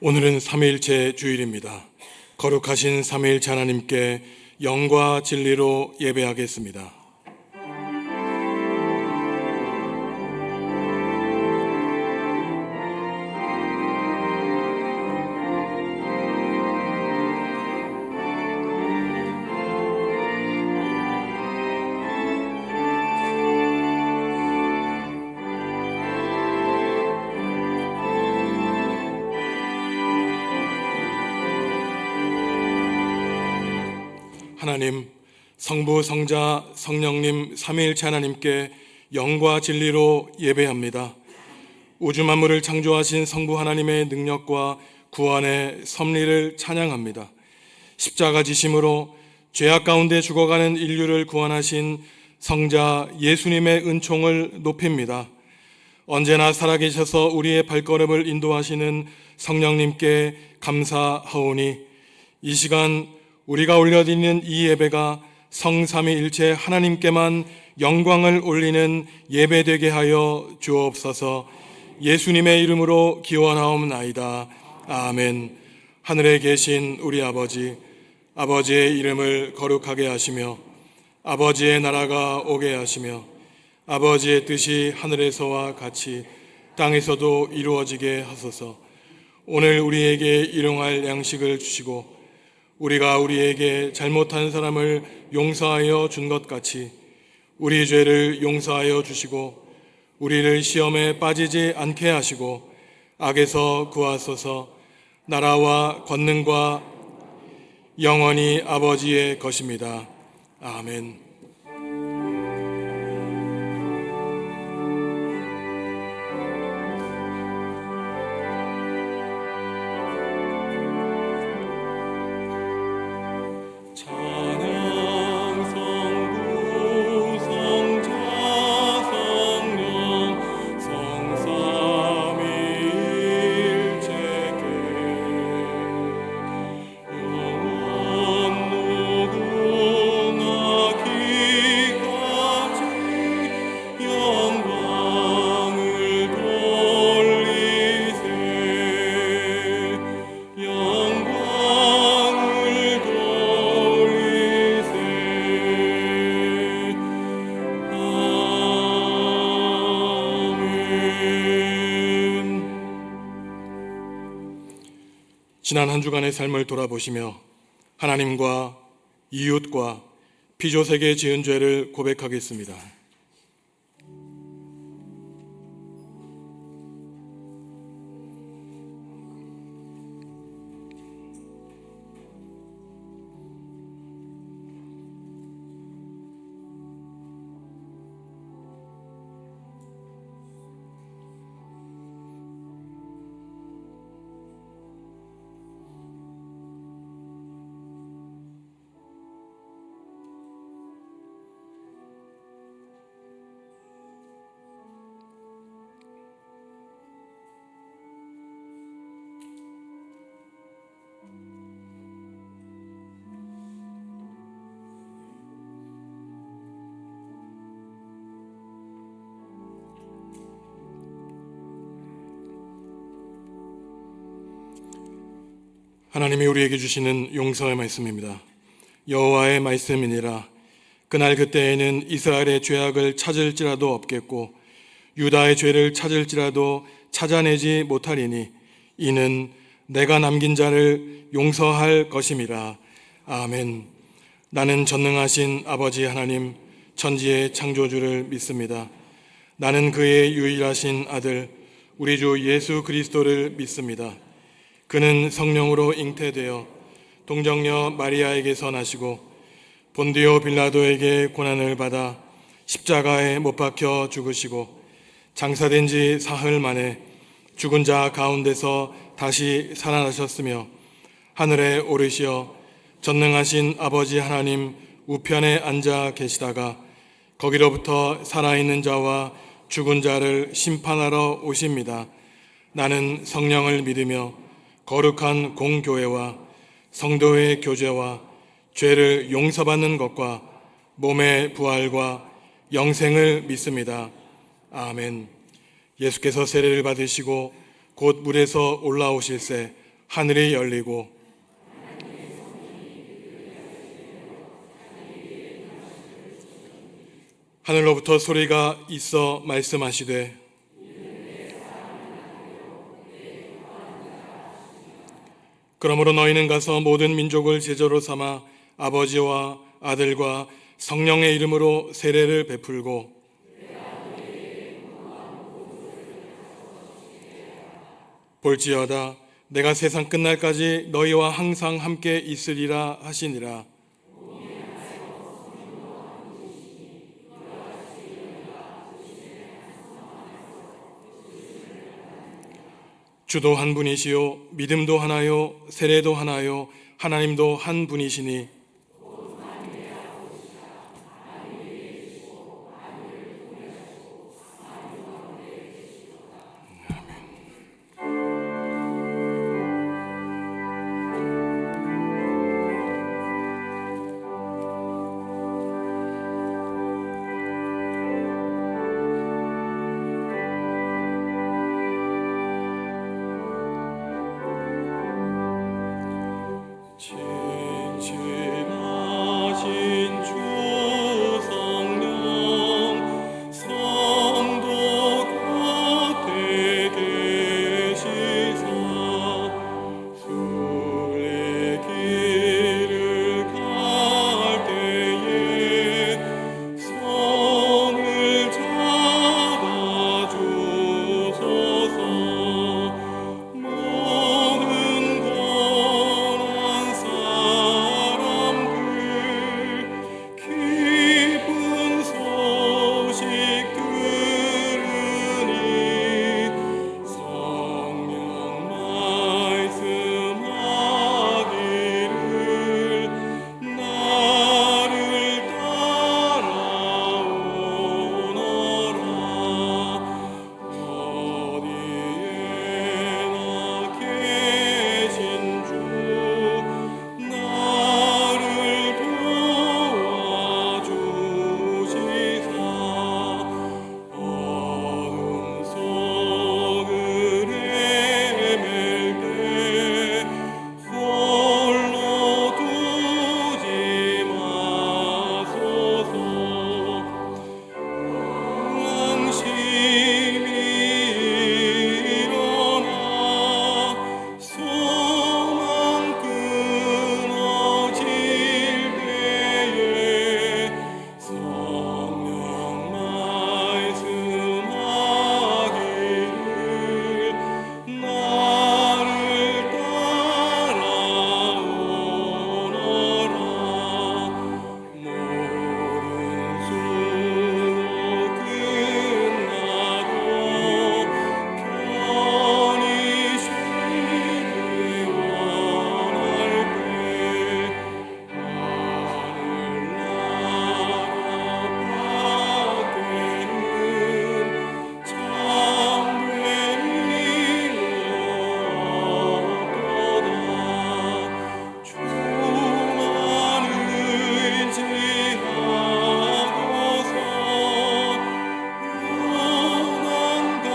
오늘은 삼위일체 주일입니다. 거룩하신 삼위일체 하나님께 영과 진리로 예배하겠습니다. 하나님, 성부, 성자, 성령님 삼위일체 하나님께 영과 진리로 예배합니다. 우주 만물을 창조하신 성부 하나님의 능력과 구원의 섭리를 찬양합니다. 십자가 지심으로 죄악 가운데 죽어가는 인류를 구원하신 성자 예수님의 은총을 높입니다. 언제나 살아계셔서 우리의 발걸음을 인도하시는 성령님께 감사하오니 이 시간 우리가 올려드리는 이 예배가 성삼위일체 하나님께만 영광을 올리는 예배되게 하여 주옵소서. 예수님의 이름으로 기원하옵나이다. 아멘. 하늘에 계신 우리 아버지, 아버지의 이름을 거룩하게 하시며 아버지의 나라가 오게 하시며 아버지의 뜻이 하늘에서와 같이 땅에서도 이루어지게 하소서. 오늘 우리에게 일용할 양식을 주시고 우리가 우리에게 잘못한 사람을 용서하여 준 것 같이 우리 죄를 용서하여 주시고 우리를 시험에 빠지지 않게 하시고 악에서 구하소서. 나라와 권능과 영원히 아버지의 것입니다. 아멘. 지난 한 주간의 삶을 돌아보시며 하나님과 이웃과 피조세계에 지은 죄를 고백하겠습니다. 하나님이 우리에게 주시는 용서의 말씀입니다. 여호와의 말씀이니라. 그날 그때에는 이스라엘의 죄악을 찾을지라도 없겠고 유다의 죄를 찾을지라도 찾아내지 못하리니 이는 내가 남긴 자를 용서할 것임이라. 아멘. 나는 전능하신 아버지 하나님 천지의 창조주를 믿습니다. 나는 그의 유일하신 아들 우리 주 예수 그리스도를 믿습니다. 그는 성령으로 잉태되어 동정녀 마리아에게서 나시고 본디오 빌라도에게 고난을 받아 십자가에 못 박혀 죽으시고 장사된 지 사흘 만에 죽은 자 가운데서 다시 살아나셨으며 하늘에 오르시어 전능하신 아버지 하나님 우편에 앉아 계시다가 거기로부터 살아있는 자와 죽은 자를 심판하러 오십니다. 나는 성령을 믿으며 거룩한 공교회와 성도의 교제와 죄를 용서받는 것과 몸의 부활과 영생을 믿습니다. 아멘. 예수께서 세례를 받으시고 곧 물에서 올라오실새 하늘이 열리고 하늘로부터 소리가 있어 말씀하시되 그러므로 너희는 가서 모든 민족을 제자로 삼아 아버지와 아들과 성령의 이름으로 세례를 베풀고 볼지어다 내가 세상 끝날까지 너희와 항상 함께 있으리라 하시니라. 주도 한 분이시요 믿음도 하나요 세례도 하나요 하나님도 한 분이시니 진실하신 주 성령 성도 곁에 계시사 순례 길을 갈 때에 손을 잡아주소서. 모든 고난 사람들 기쁜 소식 들으니 성령 말씀하기를 나를 따라오너라. 어디에나 계신 주 나를 도와주시사 어둠 속을 헤맬 때 홀로 두지 마소서. 양심이 일어나 소망 끊어질 때에 성령 말씀하기를 나를 따라오너라. 모든 수로 끝나도 편히 쉬기 원할 때 하늘나라 밖에는 참된 일로 없도다. 주만 의지하고서 영원 강을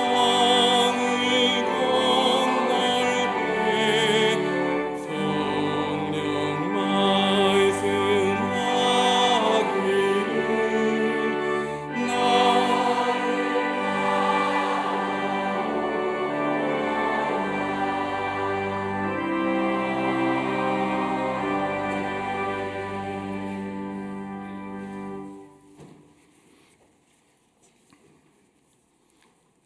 건널 때 성령 말씀하기를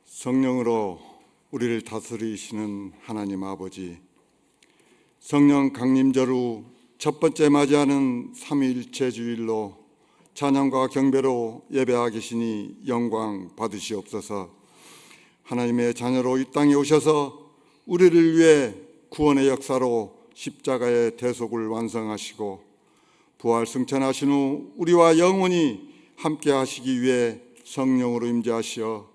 성령으로 우리를 다스리시는 하나님 아버지, 성령 강림절 후 첫 번째 맞이하는 삼위일체 주일로 찬양과 경배로 예배하고 계시니 영광 받으시옵소서. 하나님의 자녀로 이 땅에 오셔서 우리를 위해 구원의 역사로 십자가의 대속을 완성하시고 부활 승천하신 후 우리와 영원히 함께 하시기 위해 성령으로 임재하시어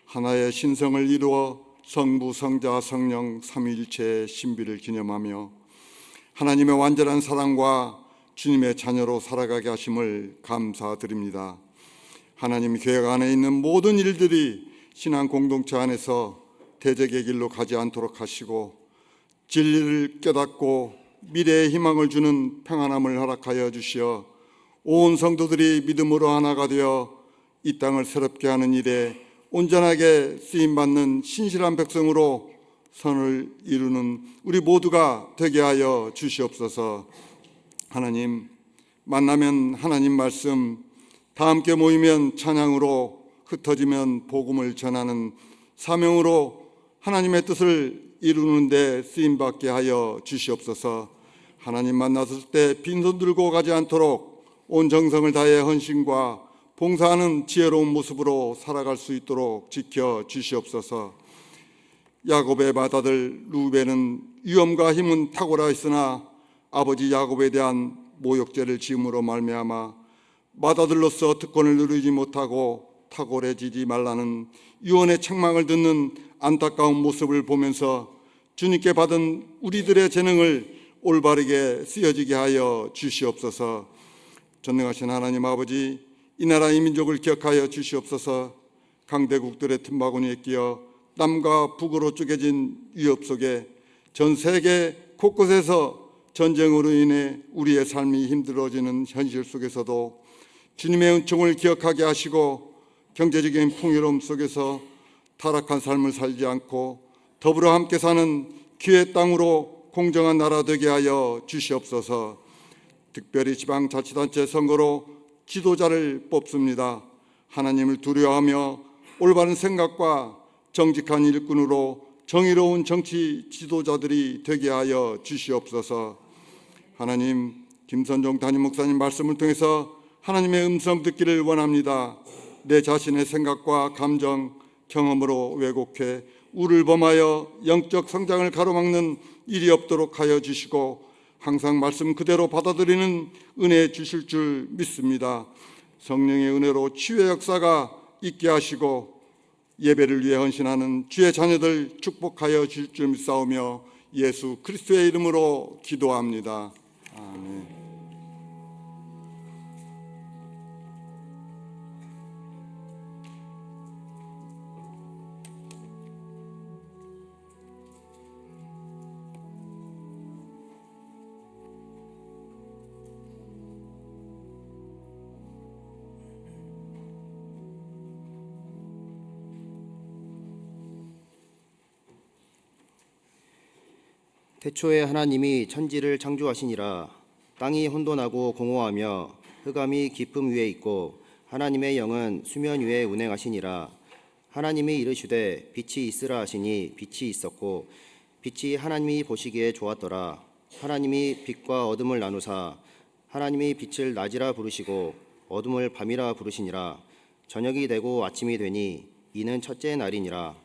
하나의 신성을 이루어 성부, 성자, 성령 삼위일체의 신비를 기념하며 하나님의 완전한 사랑과 주님의 자녀로 살아가게 하심을 감사드립니다. 하나님 교회 안에 있는 모든 일들이 신앙 공동체 안에서 대적의 길로 가지 않도록 하시고 진리를 깨닫고 미래의 희망을 주는 평안함을 허락하여 주시어 온 성도들이 믿음으로 하나가 되어 이 땅을 새롭게 하는 일에 온전하게 쓰임받는 신실한 백성으로 선을 이루는 우리 모두가 되게 하여 주시옵소서. 하나님, 만나면 하나님 말씀, 다 함께 모이면 찬양으로, 흩어지면 복음을 전하는 사명으로 하나님의 뜻을 이루는 데 쓰임받게 하여 주시옵소서. 하나님 만났을 때 빈손 들고 가지 않도록 온 정성을 다해 헌신과 봉사하는 지혜로운 모습으로 살아갈 수 있도록 지켜 주시옵소서. 야곱의 맏아들 루벤은 위엄과 힘은 탁월하 있으나 아버지 야곱에 대한 모욕죄를 지음으로 말미암아 맏아들로서 특권을 누리지 못하고 탁월해지지 말라는 유언의 책망을 듣는 안타까운 모습을 보면서 주님께 받은 우리들의 재능을 올바르게 쓰여지게 하여 주시옵소서. 전능하신 하나님 아버지, 이 나라 이 민족을 기억하여 주시옵소서. 강대국들의 틈바구니에 끼어 남과 북으로 쪼개진 위협 속에 전 세계 곳곳에서 전쟁으로 인해 우리의 삶이 힘들어지는 현실 속에서도 주님의 은총을 기억하게 하시고 경제적인 풍요로움 속에서 타락한 삶을 살지 않고 더불어 함께 사는 기회 땅으로 공정한 나라 되게 하여 주시옵소서. 특별히 지방자치단체 선거로 지도자를 뽑습니다. 하나님을 두려워하며 올바른 생각과 정직한 일꾼으로 정의로운 정치 지도자들이 되게 하여 주시옵소서. 하나님, 김선종 담임 목사님 말씀을 통해서 하나님의 음성 듣기를 원합니다. 내 자신의 생각과 감정, 경험으로 왜곡해 우를 범하여 영적 성장을 가로막는 일이 없도록 하여 주시고 항상 말씀 그대로 받아들이는 은혜 주실 줄 믿습니다. 성령의 은혜로 치유의 역사가 있게 하시고 예배를 위해 헌신하는 주의 자녀들 축복하여 주실 줄 믿사오며 예수 그리스도의 이름으로 기도합니다. 아멘. 태초에 하나님이 천지를 창조하시니라. 땅이 혼돈하고 공허하며 흑암이 깊음 위에 있고 하나님의 영은 수면 위에 운행하시니라. 하나님이 이르시되 빛이 있으라 하시니 빛이 있었고 빛이 하나님이 보시기에 좋았더라. 하나님이 빛과 어둠을 나누사 하나님이 빛을 낮이라 부르시고 어둠을 밤이라 부르시니라. 저녁이 되고 아침이 되니 이는 첫째 날이니라.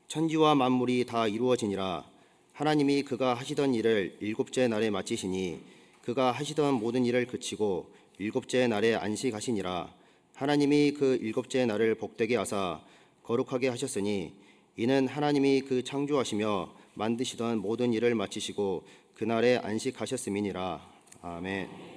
천지와 만물이 다 이루어지니라. 하나님이 그가 하시던 일을 일곱째 날에 마치시니 그가 하시던 모든 일을 그치고 일곱째 날에 안식하시니라. 하나님이 그 일곱째 날을 복되게 하사 거룩하게 하셨으니 이는 하나님이 그 창조하시며 만드시던 모든 일을 마치시고 그날에 안식하셨음이니라. 아멘.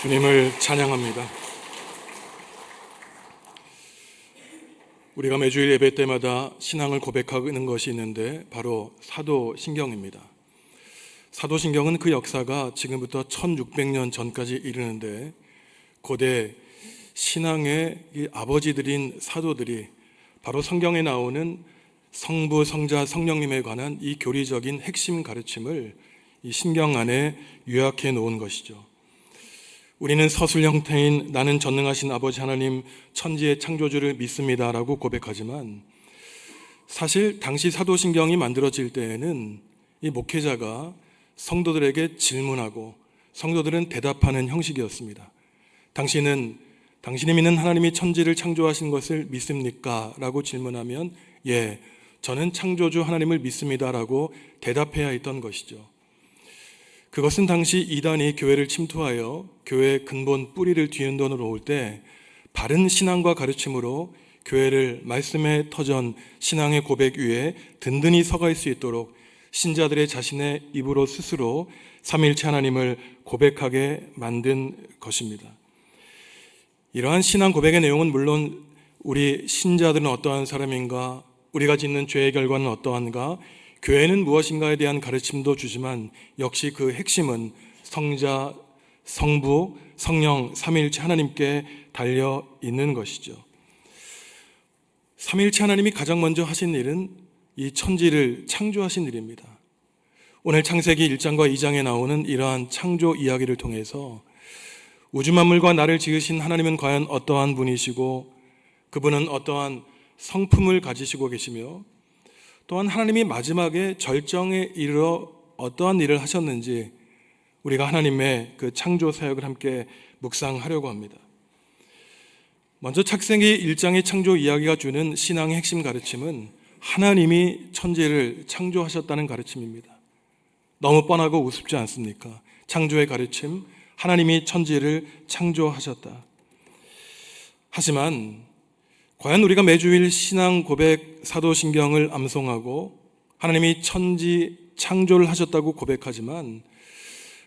주님을 찬양합니다. 우리가 매주일 예배 때마다 신앙을 고백하는 것이 있는데 바로 사도신경입니다. 사도신경은 그 역사가 지금부터 1600년 전까지 이르는데 고대 신앙의 이 아버지들인 사도들이 바로 성경에 나오는 성부, 성자, 성령님에 관한 이 교리적인 핵심 가르침을 이 신경 안에 요약해 놓은 것이죠. 우리는 서술 형태인 나는 전능하신 아버지 하나님 천지의 창조주를 믿습니다라고 고백하지만 사실 당시 사도신경이 만들어질 때에는 이 목회자가 성도들에게 질문하고 성도들은 대답하는 형식이었습니다. 당신이 믿는 하나님이 천지를 창조하신 것을 믿습니까? 라고 질문하면 예, 저는 창조주 하나님을 믿습니다라고 대답해야 했던 것이죠. 그것은 당시 이단이 교회를 침투하여 교회의 근본 뿌리를 뒤흔들어 올 때 바른 신앙과 가르침으로 교회를 말씀의 터전 신앙의 고백 위에 든든히 서갈 수 있도록 신자들의 자신의 입으로 스스로 삼위일체 하나님을 고백하게 만든 것입니다. 이러한 신앙 고백의 내용은 물론 우리 신자들은 어떠한 사람인가, 우리가 짓는 죄의 결과는 어떠한가, 교회는 무엇인가에 대한 가르침도 주지만 역시 그 핵심은 성자, 성부, 성령, 삼위일체 하나님께 달려 있는 것이죠. 삼위일체 하나님이 가장 먼저 하신 일은 이 천지를 창조하신 일입니다. 오늘 창세기 1장과 2장에 나오는 이러한 창조 이야기를 통해서 우주 만물과 나를 지으신 하나님은 과연 어떠한 분이시고 그분은 어떠한 성품을 가지시고 계시며 또한 하나님이 마지막에 절정에 이르러 어떠한 일을 하셨는지 우리가 하나님의 그 창조 사역을 함께 묵상하려고 합니다. 먼저 창세기 1장의 창조 이야기가 주는 신앙의 핵심 가르침은 하나님이 천지를 창조하셨다는 가르침입니다. 너무 뻔하고 우습지 않습니까? 창조의 가르침, 하나님이 천지를 창조하셨다. 하지만 과연 우리가 매주일 신앙 고백 사도신경을 암송하고 하나님이 천지 창조를 하셨다고 고백하지만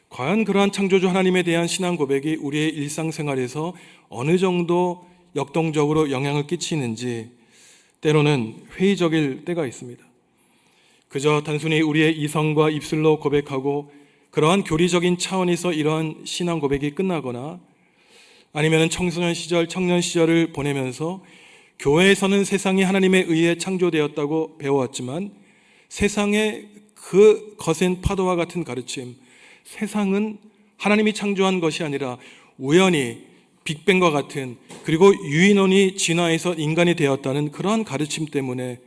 과연 그러한 창조주 하나님에 대한 신앙 고백이 우리의 일상생활에서 어느 정도 역동적으로 영향을 끼치는지 때로는 회의적일 때가 있습니다. 그저 단순히 우리의 이성과 입술로 고백하고 그러한 교리적인 차원에서 이러한 신앙 고백이 끝나거나 아니면 청소년 시절, 청년 시절을 보내면서 교회에서는 세상이 하나님에 의해 창조되었다고 배워왔지만 세상의 그 거센 파도와 같은 가르침, 세상은 하나님이 창조한 것이 아니라 우연히 빅뱅과 같은 그리고 유인원이 진화해서 인간이 되었다는 그러한 가르침 때문에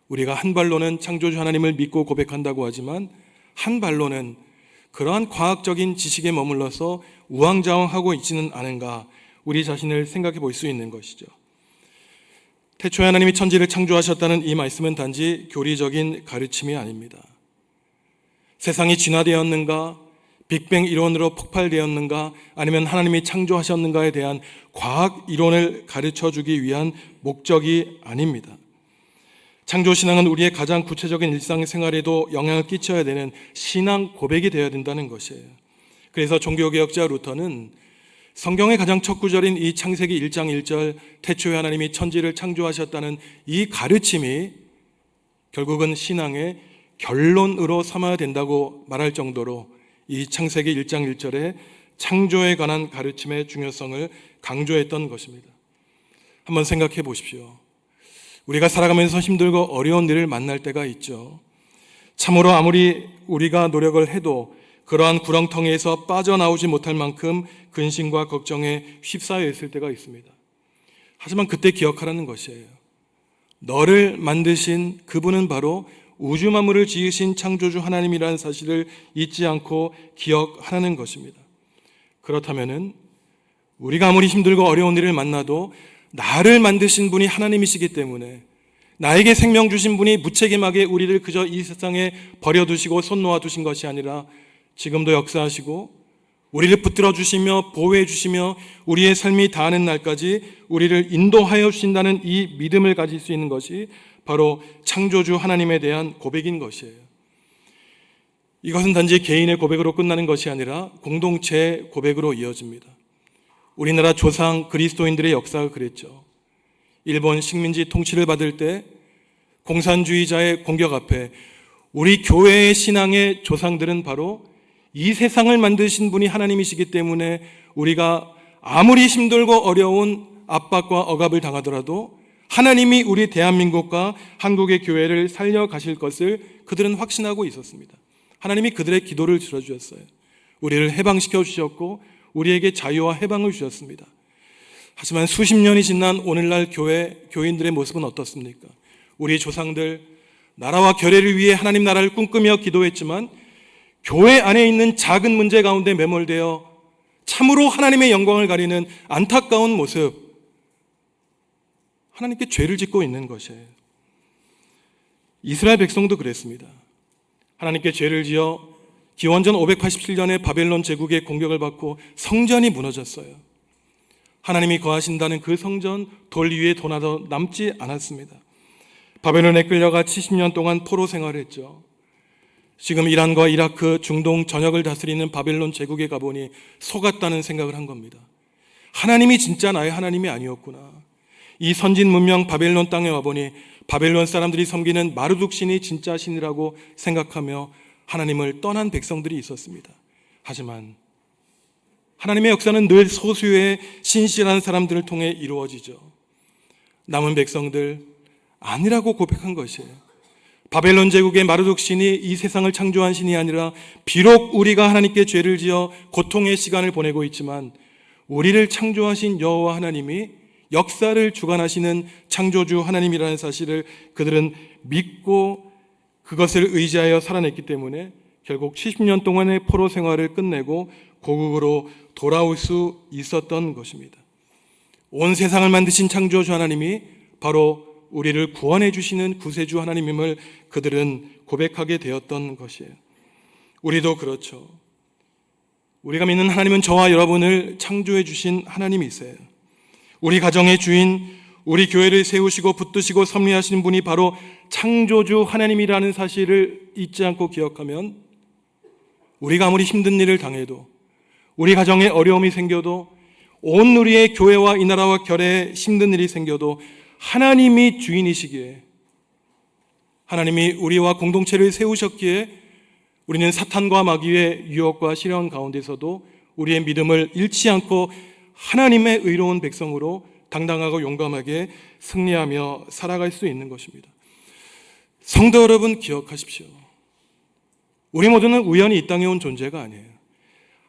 우리가 한 발로는 창조주 하나님을 믿고 고백한다고 하지만 한 발로는 그러한 과학적인 지식에 머물러서 우왕좌왕하고 있지는 않은가 우리 자신을 생각해 볼 수 있는 것이죠. 태초에 하나님이 천지를 창조하셨다는 이 말씀은 단지 교리적인 가르침이 아닙니다. 세상이 진화되었는가, 빅뱅 이론으로 폭발되었는가, 아니면 하나님이 창조하셨는가에 대한 과학 이론을 가르쳐주기 위한 목적이 아닙니다. 창조신앙은 우리의 가장 구체적인 일상생활에도 영향을 끼쳐야 되는 신앙 고백이 되어야 된다는 것이에요. 그래서 종교개혁자 루터는 성경의 가장 첫 구절인 이 창세기 1장 1절 태초에 하나님이 천지를 창조하셨다는 이 가르침이 결국은 신앙의 결론으로 삼아야 된다고 말할 정도로 이 창세기 1장 1절의 창조에 관한 가르침의 중요성을 강조했던 것입니다. 한번 생각해 보십시오. 우리가 살아가면서 힘들고 어려운 일을 만날 때가 있죠. 참으로 아무리 우리가 노력을 해도 그러한 구렁텅이에서 빠져나오지 못할 만큼 근심과 걱정에 휩싸여 있을 때가 있습니다. 하지만 그때 기억하라는 것이에요. 너를 만드신 그분은 바로 우주 만물을 지으신 창조주 하나님이라는 사실을 잊지 않고 기억하라는 것입니다. 그렇다면은 우리가 아무리 힘들고 어려운 일을 만나도 나를 만드신 분이 하나님이시기 때문에 나에게 생명 주신 분이 무책임하게 우리를 그저 이 세상에 버려두시고 손 놓아두신 것이 아니라 지금도 역사하시고 우리를 붙들어 주시며 보호해 주시며 우리의 삶이 다하는 날까지 우리를 인도하여 주신다는 이 믿음을 가질 수 있는 것이 바로 창조주 하나님에 대한 고백인 것이에요. 이것은 단지 개인의 고백으로 끝나는 것이 아니라 공동체의 고백으로 이어집니다. 우리나라 조상 그리스도인들의 역사가 그랬죠. 일본 식민지 통치를 받을 때 공산주의자의 공격 앞에 우리 교회의 신앙의 조상들은 바로 이 세상을 만드신 분이 하나님이시기 때문에 우리가 아무리 힘들고 어려운 압박과 억압을 당하더라도 하나님이 우리 대한민국과 한국의 교회를 살려가실 것을 그들은 확신하고 있었습니다. 하나님이 그들의 기도를 들어주셨어요. 우리를 해방시켜 주셨고 우리에게 자유와 해방을 주셨습니다. 하지만 수십 년이 지난 오늘날 교인들의 모습은 어떻습니까? 우리 조상들 나라와 결의를 위해 하나님 나라를 꿈꾸며 기도했지만 교회 안에 있는 작은 문제 가운데 매몰되어 참으로 하나님의 영광을 가리는 안타까운 모습, 하나님께 죄를 짓고 있는 것이에요. 이스라엘 백성도 그랬습니다. 하나님께 죄를 지어 기원전 587년에 바벨론 제국의 공격을 받고 성전이 무너졌어요. 하나님이 거하신다는 그 성전 돌 위에 돈 하나 남지 않았습니다. 바벨론에 끌려가 70년 동안 포로 생활을 했죠. 지금 이란과 이라크, 중동 전역을 다스리는 바벨론 제국에 가보니 속았다는 생각을 한 겁니다. 하나님이 진짜 나의 하나님이 아니었구나. 이 선진 문명 바벨론 땅에 와보니 바벨론 사람들이 섬기는 마르둑 신이 진짜 신이라고 생각하며 하나님을 떠난 백성들이 있었습니다. 하지만 하나님의 역사는 늘 소수의 신실한 사람들을 통해 이루어지죠. 남은 백성들 아니라고 고백한 것이에요. 바벨론 제국의 마르둑 신이 이 세상을 창조한 신이 아니라 비록 우리가 하나님께 죄를 지어 고통의 시간을 보내고 있지만 우리를 창조하신 여호와 하나님이 역사를 주관하시는 창조주 하나님이라는 사실을 그들은 믿고 그것을 의지하여 살아냈기 때문에 결국 70년 동안의 포로 생활을 끝내고 고국으로 돌아올 수 있었던 것입니다. 온 세상을 만드신 창조주 하나님이 바로 우리를 구원해 주시는 구세주 하나님임을 그들은 고백하게 되었던 것이에요. 우리도 그렇죠. 우리가 믿는 하나님은 저와 여러분을 창조해 주신 하나님이세요. 우리 가정의 주인, 우리 교회를 세우시고 붙드시고 섭리하시는 분이 바로 창조주 하나님이라는 사실을 잊지 않고 기억하면 우리가 아무리 힘든 일을 당해도 우리 가정에 어려움이 생겨도 온 우리의 교회와 이 나라와 결에 힘든 일이 생겨도 하나님이 주인이시기에 하나님이 우리와 공동체를 세우셨기에 우리는 사탄과 마귀의 유혹과 시련 가운데서도 우리의 믿음을 잃지 않고 하나님의 의로운 백성으로 당당하고 용감하게 승리하며 살아갈 수 있는 것입니다. 성도 여러분 기억하십시오. 우리 모두는 우연히 이 땅에 온 존재가 아니에요.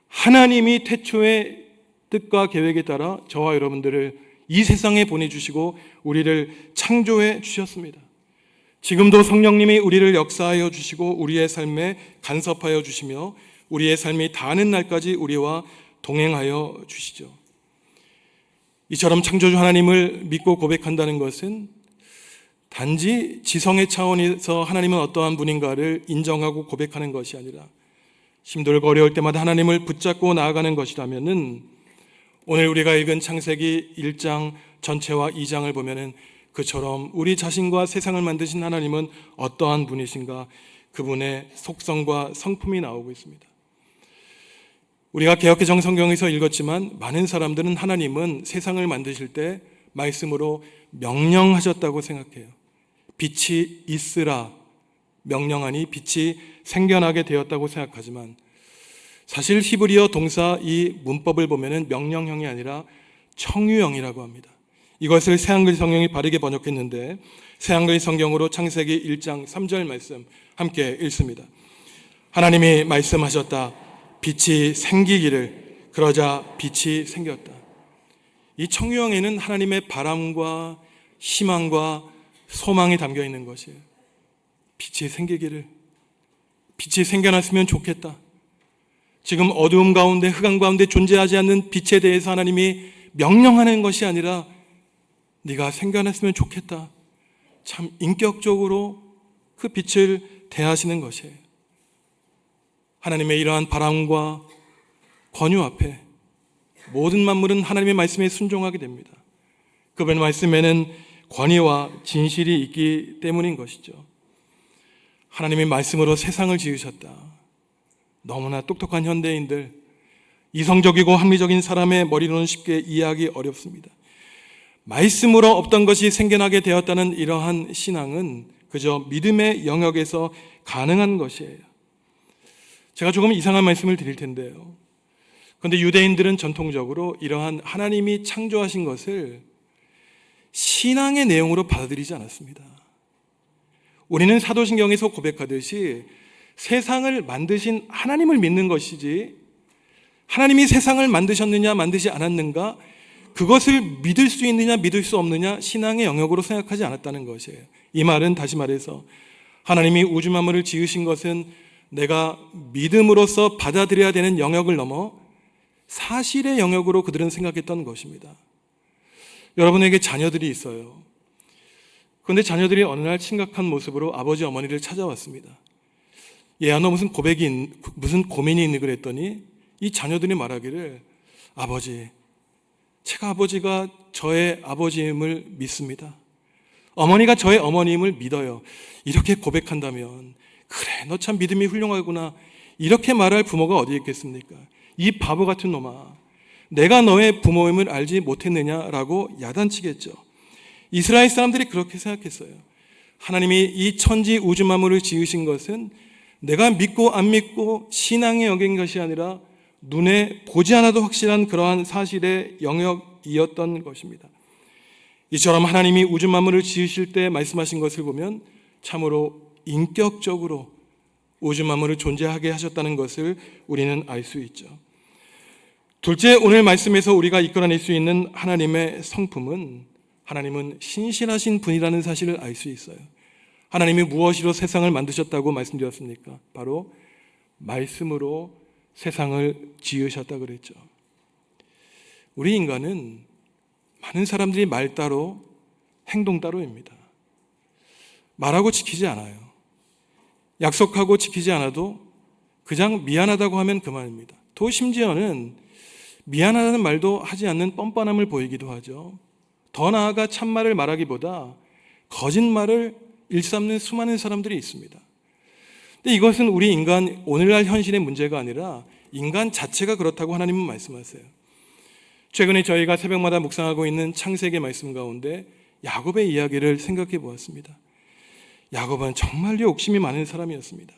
하나님이 태초의 뜻과 계획에 따라 저와 여러분들을 이 세상에 보내주시고 우리를 창조해 주셨습니다. 지금도 성령님이 우리를 역사하여 주시고 우리의 삶에 간섭하여 주시며 우리의 삶이 다하는 날까지 우리와 동행하여 주시죠. 이처럼 창조주 하나님을 믿고 고백한다는 것은 단지 지성의 차원에서 하나님은 어떠한 분인가를 인정하고 고백하는 것이 아니라 힘들고 어려울 때마다 하나님을 붙잡고 나아가는 것이라면은 오늘 우리가 읽은 창세기 1장 전체와 2장을 보면은 그처럼 우리 자신과 세상을 만드신 하나님은 어떠한 분이신가 그분의 속성과 성품이 나오고 있습니다. 우리가 개역개정 성경에서 읽었지만 많은 사람들은 하나님은 세상을 만드실 때 말씀으로 명령하셨다고 생각해요. 빛이 있으라 명령하니 빛이 생겨나게 되었다고 생각하지만 사실 히브리어 동사 이 문법을 보면은 명령형이 아니라 청유형이라고 합니다. 이것을 새한글 성경이 바르게 번역했는데 새한글 성경으로 창세기 1장 3절 말씀 함께 읽습니다. 하나님이 말씀하셨다. 빛이 생기기를. 그러자 빛이 생겼다. 이 청유형에는 하나님의 바람과 희망과 소망이 담겨 있는 것이에요. 빛이 생기기를. 빛이 생겨났으면 좋겠다. 지금 어두움 가운데 흑암 가운데 존재하지 않는 빛에 대해서 하나님이 명령하는 것이 아니라 네가 생겨났으면 좋겠다. 참 인격적으로 그 빛을 대하시는 것이에요. 하나님의 이러한 바람과 권유 앞에 모든 만물은 하나님의 말씀에 순종하게 됩니다. 그분의 말씀에는 권위와 진실이 있기 때문인 것이죠. 하나님의 말씀으로 세상을 지으셨다. 너무나 똑똑한 현대인들, 이성적이고 합리적인 사람의 머리로는 쉽게 이해하기 어렵습니다. 말씀으로 없던 것이 생겨나게 되었다는 이러한 신앙은 그저 믿음의 영역에서 가능한 것이에요. 제가 조금 이상한 말씀을 드릴 텐데요. 그런데 유대인들은 전통적으로 이러한 하나님이 창조하신 것을 신앙의 내용으로 받아들이지 않았습니다. 우리는 사도신경에서 고백하듯이 세상을 만드신 하나님을 믿는 것이지, 하나님이 세상을 만드셨느냐 만드지 않았는가, 그것을 믿을 수 있느냐 믿을 수 없느냐 신앙의 영역으로 생각하지 않았다는 것이에요. 이 말은 다시 말해서 하나님이 우주 만물을 지으신 것은 내가 믿음으로써 받아들여야 되는 영역을 넘어 사실의 영역으로 그들은 생각했던 것입니다. 여러분에게 자녀들이 있어요. 그런데 자녀들이 어느 날 심각한 모습으로 아버지 어머니를 찾아왔습니다. 얘야, 너 무슨 고민이 있니? 그랬더니 이 자녀들이 말하기를, 아버지, 제가 아버지가 저의 아버지임을 믿습니다. 어머니가 저의 어머니임을 믿어요. 이렇게 고백한다면, 그래, 너 참 믿음이 훌륭하구나, 이렇게 말할 부모가 어디 있겠습니까? 이 바보 같은 놈아, 내가 너의 부모임을 알지 못했느냐라고 야단치겠죠. 이스라엘 사람들이 그렇게 생각했어요. 하나님이 이 천지 우주 만물을 지으신 것은 내가 믿고 안 믿고 신앙의 영역인 것이 아니라 눈에 보지 않아도 확실한 그러한 사실의 영역이었던 것입니다. 이처럼 하나님이 우주 만물을 지으실 때 말씀하신 것을 보면 참으로 인격적으로 우주 만물을 존재하게 하셨다는 것을 우리는 알 수 있죠. 둘째, 오늘 말씀에서 우리가 이끌어낼 수 있는 하나님의 성품은, 하나님은 신실하신 분이라는 사실을 알 수 있어요. 하나님이 무엇으로 세상을 만드셨다고 말씀드렸습니까? 바로 말씀으로 세상을 지으셨다 그랬죠. 우리 인간은 많은 사람들이 말 따로 행동 따로입니다. 말하고 지키지 않아요. 약속하고 지키지 않아도 그냥 미안하다고 하면 그만입니다. 더 심지어는 미안하다는 말도 하지 않는 뻔뻔함을 보이기도 하죠. 더 나아가 참말을 말하기보다 거짓말을 일삼는 수많은 사람들이 있습니다. 근데 이것은 우리 인간 오늘날 현실의 문제가 아니라 인간 자체가 그렇다고 하나님은 말씀하세요. 최근에 저희가 새벽마다 묵상하고 있는 창세기 말씀 가운데 야곱의 이야기를 생각해 보았습니다. 야곱은 정말로 욕심이 많은 사람이었습니다.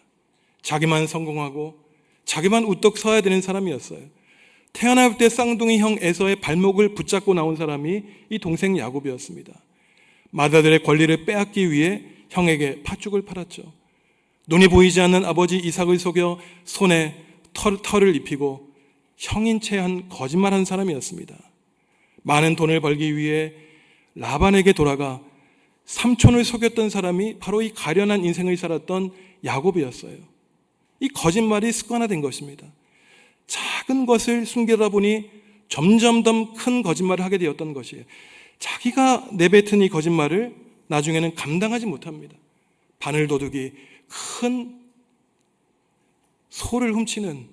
자기만 성공하고 자기만 우뚝 서야 되는 사람이었어요. 태어날 때 쌍둥이 형 에서의 발목을 붙잡고 나온 사람이 이 동생 야곱이었습니다. 맏아들의 권리를 빼앗기 위해 형에게 팥죽을 팔았죠. 눈이 보이지 않는 아버지 이삭을 속여 손에 털을 입히고 형인 채 한 거짓말한 사람이었습니다. 많은 돈을 벌기 위해 라반에게 돌아가 삼촌을 속였던 사람이 바로 이 가련한 인생을 살았던 야곱이었어요. 이 거짓말이 습관화된 것입니다. 작은 것을 숨기다 보니 점점 더 큰 거짓말을 하게 되었던 것이에요. 자기가 내뱉은 이 거짓말을 나중에는 감당하지 못합니다. 바늘 도둑이 큰 소를 훔치는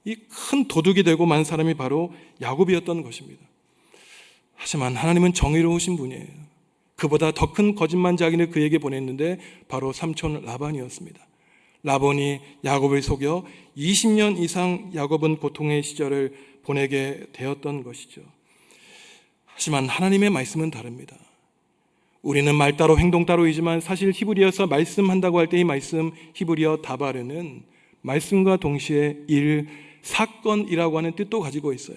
이 큰 도둑이 되고 만 사람이 바로 야곱이었던 것입니다. 하지만 하나님은 정의로우신 분이에요. 그보다 더 큰 거짓말쟁이를 그에게 보냈는데 바로 삼촌 라반이었습니다. 라반이 야곱을 속여 20년 이상 야곱은 고통의 시절을 보내게 되었던 것이죠. 하지만 하나님의 말씀은 다릅니다. 우리는 말 따로 행동 따로이지만 사실 히브리어서 말씀한다고 할 때 이 말씀 히브리어 다바르는 말씀과 동시에 일, 사건이라고 하는 뜻도 가지고 있어요.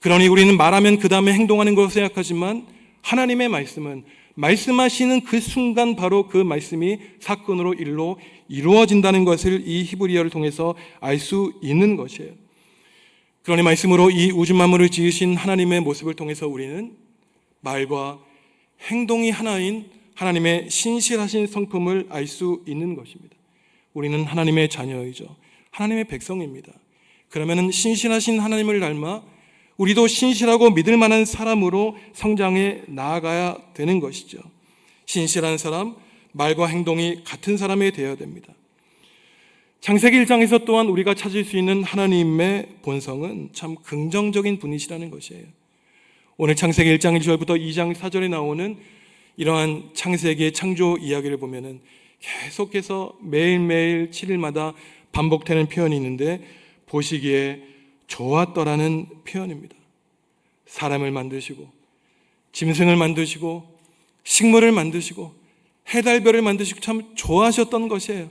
그러니 우리는 말하면 그 다음에 행동하는 것으로 생각하지만 하나님의 말씀은 말씀하시는 그 순간 바로 그 말씀이 사건으로 일로 이루어진다는 것을 이 히브리어를 통해서 알 수 있는 것이에요. 그러니 말씀으로 이 우주 만물을 지으신 하나님의 모습을 통해서 우리는 말과 행동이 하나인 하나님의 신실하신 성품을 알 수 있는 것입니다. 우리는 하나님의 자녀이죠. 하나님의 백성입니다. 그러면 신실하신 하나님을 닮아 우리도 신실하고 믿을 만한 사람으로 성장해 나아가야 되는 것이죠. 신실한 사람, 말과 행동이 같은 사람이 되어야 됩니다. 창세기 1장에서 또한 우리가 찾을 수 있는 하나님의 본성은 참 긍정적인 분이시라는 것이에요. 오늘 창세기 1장 1절부터 2장 4절에 나오는 이러한 창세기의 창조 이야기를 보면은 계속해서 매일매일 7일마다 반복되는 표현이 있는데 보시기에 좋았더라는 표현입니다. 사람을 만드시고 짐승을 만드시고 식물을 만드시고 해달별을 만드시고 참 좋아하셨던 것이에요.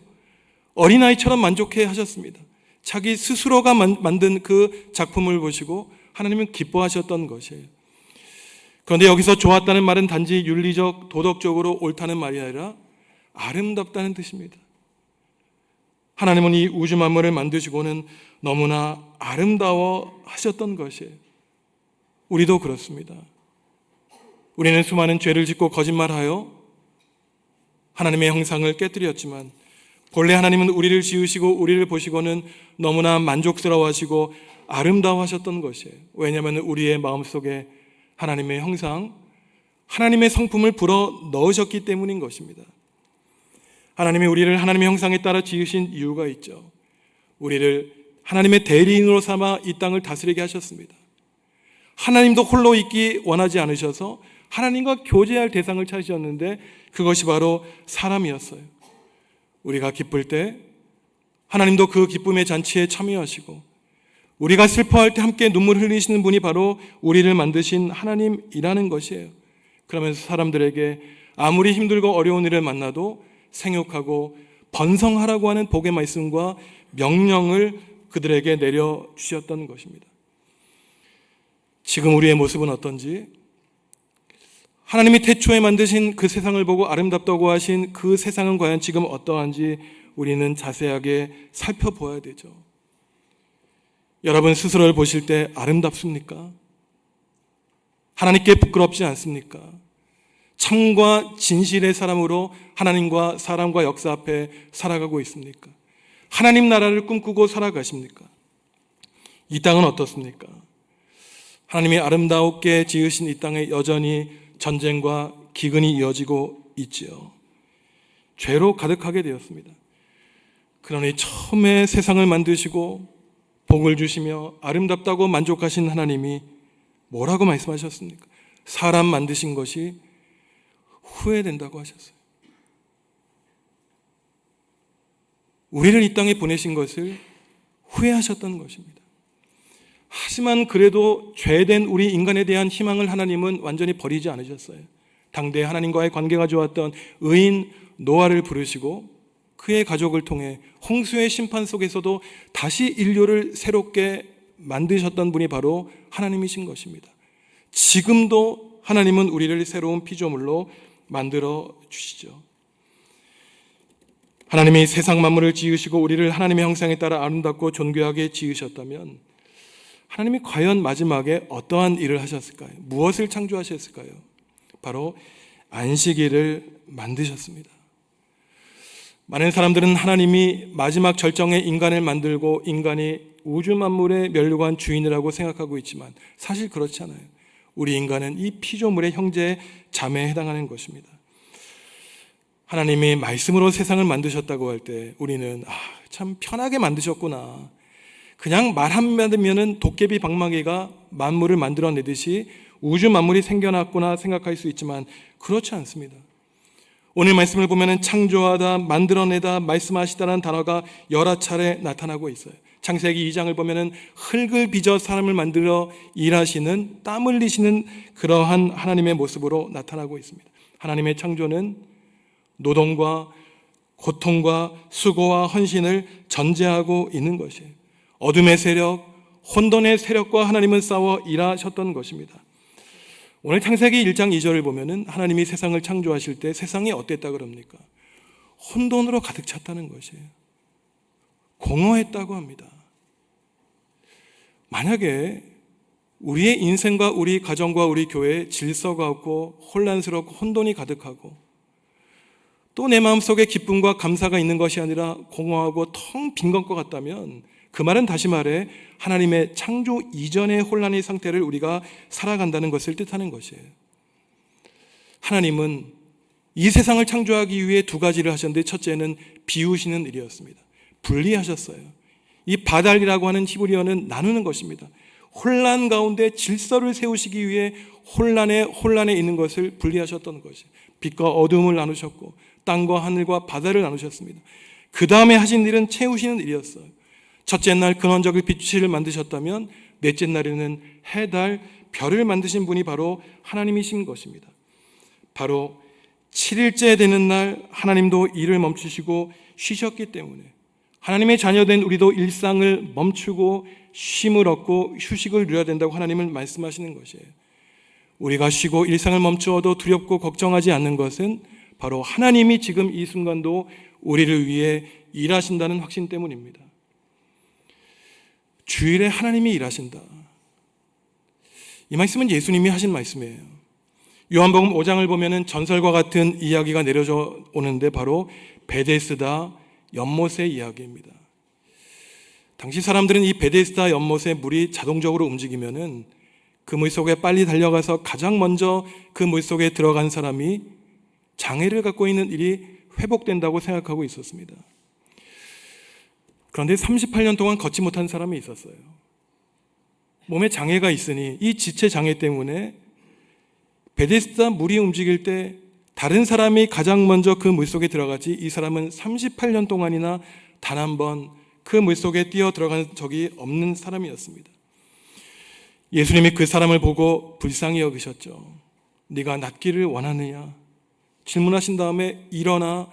어린아이처럼 만족해 하셨습니다. 자기 스스로가 만든 그 작품을 보시고 하나님은 기뻐하셨던 것이에요. 그런데 여기서 좋았다는 말은 단지 윤리적, 도덕적으로 옳다는 말이 아니라 아름답다는 뜻입니다. 하나님은 이 우주 만물을 만드시고는 너무나 아름다워 하셨던 것이에요. 우리도 그렇습니다. 우리는 수많은 죄를 짓고 거짓말하여 하나님의 형상을 깨뜨렸지만 본래 하나님은 우리를 지으시고 우리를 보시고는 너무나 만족스러워하시고 아름다워하셨던 것이에요. 왜냐하면 우리의 마음속에 하나님의 형상, 하나님의 성품을 불어 넣으셨기 때문인 것입니다. 하나님이 우리를 하나님의 형상에 따라 지으신 이유가 있죠. 우리를 하나님의 대리인으로 삼아 이 땅을 다스리게 하셨습니다. 하나님도 홀로 있기 원하지 않으셔서 하나님과 교제할 대상을 찾으셨는데 그것이 바로 사람이었어요. 우리가 기쁠 때 하나님도 그 기쁨의 잔치에 참여하시고 우리가 슬퍼할 때 함께 눈물 흘리시는 분이 바로 우리를 만드신 하나님이라는 것이에요. 그러면서 사람들에게 아무리 힘들고 어려운 일을 만나도 생육하고 번성하라고 하는 복의 말씀과 명령을 그들에게 내려주셨던 것입니다. 지금 우리의 모습은 어떤지, 하나님이 태초에 만드신 그 세상을 보고 아름답다고 하신 그 세상은 과연 지금 어떠한지 우리는 자세하게 살펴보아야 되죠. 여러분 스스로를 보실 때 아름답습니까? 하나님께 부끄럽지 않습니까? 참과 진실의 사람으로 하나님과 사람과 역사 앞에 살아가고 있습니까? 하나님 나라를 꿈꾸고 살아가십니까? 이 땅은 어떻습니까? 하나님이 아름답게 지으신 이 땅에 여전히 전쟁과 기근이 이어지고 있지요. 죄로 가득하게 되었습니다. 그러니 처음에 세상을 만드시고 복을 주시며 아름답다고 만족하신 하나님이 뭐라고 말씀하셨습니까? 사람 만드신 것이 후회된다고 하셨어요. 우리를 이 땅에 보내신 것을 후회하셨던 것입니다. 하지만 그래도 죄된 우리 인간에 대한 희망을 하나님은 완전히 버리지 않으셨어요. 당대 하나님과의 관계가 좋았던 의인 노아를 부르시고 그의 가족을 통해 홍수의 심판 속에서도 다시 인류를 새롭게 만드셨던 분이 바로 하나님이신 것입니다. 지금도 하나님은 우리를 새로운 피조물로 만들어 주시죠. 하나님이 세상 만물을 지으시고 우리를 하나님의 형상에 따라 아름답고 존귀하게 지으셨다면 하나님이 과연 마지막에 어떠한 일을 하셨을까요? 무엇을 창조하셨을까요? 바로 안식일을 만드셨습니다. 많은 사람들은 하나님이 마지막 절정에 인간을 만들고 인간이 우주 만물의 멸류관 주인이라고 생각하고 있지만 사실 그렇지 않아요. 우리 인간은 이 피조물의 형제 자매에 해당하는 것입니다. 하나님이 말씀으로 세상을 만드셨다고 할 때 우리는 참 편하게 만드셨구나. 그냥 말 한마디면은 도깨비 방망이가 만물을 만들어내듯이 우주 만물이 생겨났구나 생각할 수 있지만 그렇지 않습니다. 오늘 말씀을 보면은 창조하다, 만들어내다, 말씀하시다라는 단어가 여러 차례 나타나고 있어요. 창세기 2장을 보면은 흙을 빚어 사람을 만들어 일하시는, 땀 흘리시는 그러한 하나님의 모습으로 나타나고 있습니다. 하나님의 창조는 노동과 고통과 수고와 헌신을 전제하고 있는 것이에요. 어둠의 세력, 혼돈의 세력과 하나님은 싸워 일하셨던 것입니다. 오늘 창세기 1장 2절을 보면은 하나님이 세상을 창조하실 때 세상이 어땠다 그럽니까? 혼돈으로 가득 찼다는 것이에요. 공허했다고 합니다. 만약에 우리의 인생과 우리 가정과 우리 교회에 질서가 없고 혼란스럽고 혼돈이 가득하고 또 내 마음속에 기쁨과 감사가 있는 것이 아니라 공허하고 텅 빈 것 같다면 그 말은 다시 말해 하나님의 창조 이전의 혼란의 상태를 우리가 살아간다는 것을 뜻하는 것이에요. 하나님은 이 세상을 창조하기 위해 두 가지를 하셨는데 첫째는 비우시는 일이었습니다. 분리하셨어요. 이 바달이라고 하는 히브리어는 나누는 것입니다. 혼란 가운데 질서를 세우시기 위해 혼란에 있는 것을 분리하셨던 것이에요. 빛과 어둠을 나누셨고 땅과 하늘과 바다를 나누셨습니다. 그 다음에 하신 일은 채우시는 일이었어요. 첫째 날 근원적인 빛을 만드셨다면 넷째 날에는 해, 달, 별을 만드신 분이 바로 하나님이신 것입니다. 바로 7일째 되는 날 하나님도 일을 멈추시고 쉬셨기 때문에 하나님의 자녀된 우리도 일상을 멈추고 쉼을 얻고 휴식을 누려야 된다고 하나님은 말씀하시는 것이에요. 우리가 쉬고 일상을 멈추어도 두렵고 걱정하지 않는 것은 바로 하나님이 지금 이 순간도 우리를 위해 일하신다는 확신 때문입니다. 주일에 하나님이 일하신다. 이 말씀은 예수님이 하신 말씀이에요. 요한복음 5장을 보면은 전설과 같은 이야기가 내려져 오는데 바로 베데스다 연못의 이야기입니다. 당시 사람들은 이 베데스다 연못에 물이 자동적으로 움직이면은 그 물속에 빨리 달려가서 가장 먼저 그 물속에 들어간 사람이 장애를 갖고 있는 일이 회복된다고 생각하고 있었습니다. 그런데 38년 동안 걷지 못한 사람이 있었어요. 몸에 장애가 있으니 이 지체 장애 때문에 베데스다 물이 움직일 때 다른 사람이 가장 먼저 그 물속에 들어가지 이 사람은 38년 동안이나 단 한 번 그 물속에 뛰어 들어간 적이 없는 사람이었습니다. 예수님이 그 사람을 보고 불쌍히 여기셨죠. 네가 낫기를 원하느냐? 질문하신 다음에 일어나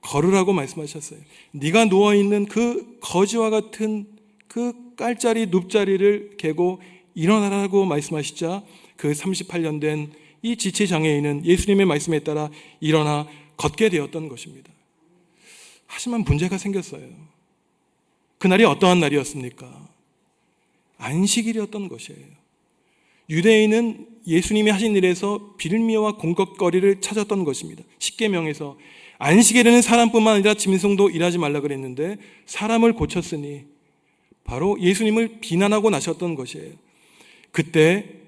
걸으라고 말씀하셨어요. 네가 누워있는 그 거지와 같은 그 깔자리 눕자리를 개고 일어나라고 말씀하시자 그 38년 된 이 지체장애인은 예수님의 말씀에 따라 일어나 걷게 되었던 것입니다. 하지만 문제가 생겼어요. 그날이 어떠한 날이었습니까? 안식일이었던 것이에요. 유대인은 예수님이 하신 일에서 빌미와 공격거리를 찾았던 것입니다. 십계명에서 안식일에는 사람뿐만 아니라 짐승도 일하지 말라 그랬는데 사람을 고쳤으니 바로 예수님을 비난하고 나셨던 것이에요. 그때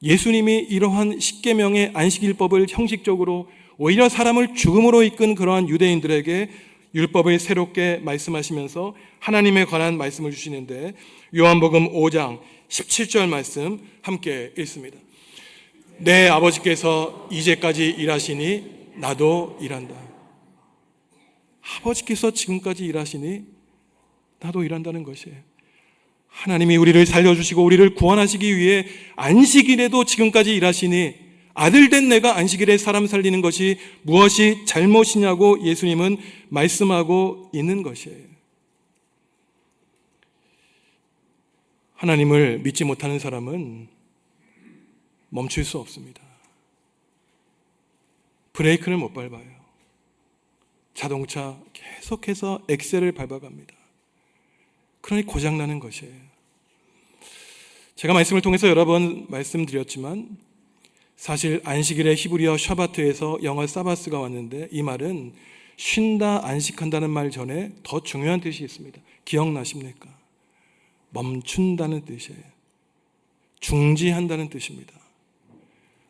예수님이 이러한 십계명의 안식일법을 형식적으로 오히려 사람을 죽음으로 이끈 그러한 유대인들에게 율법을 새롭게 말씀하시면서 하나님에 관한 말씀을 주시는데 요한복음 5장 17절 말씀 함께 읽습니다. 내 아버지께서 이제까지 일하시니 나도 일한다. 아버지께서 지금까지 일하시니 나도 일한다는 것이에요. 하나님이 우리를 살려주시고 우리를 구원하시기 위해 안식일에도 지금까지 일하시니 아들된 내가 안식일에 사람 살리는 것이 무엇이 잘못이냐고 예수님은 말씀하고 있는 것이에요. 하나님을 믿지 못하는 사람은 멈출 수 없습니다. 브레이크를 못 밟아요. 자동차 계속해서 엑셀을 밟아갑니다. 그러니 고장나는 것이에요. 제가 말씀을 통해서 여러 번 말씀드렸지만 사실 안식일의 히브리어 샤바트에서 영어 사바스가 왔는데 이 말은 쉰다, 안식한다는 말 전에 더 중요한 뜻이 있습니다. 기억나십니까? 멈춘다는 뜻이에요. 중지한다는 뜻입니다.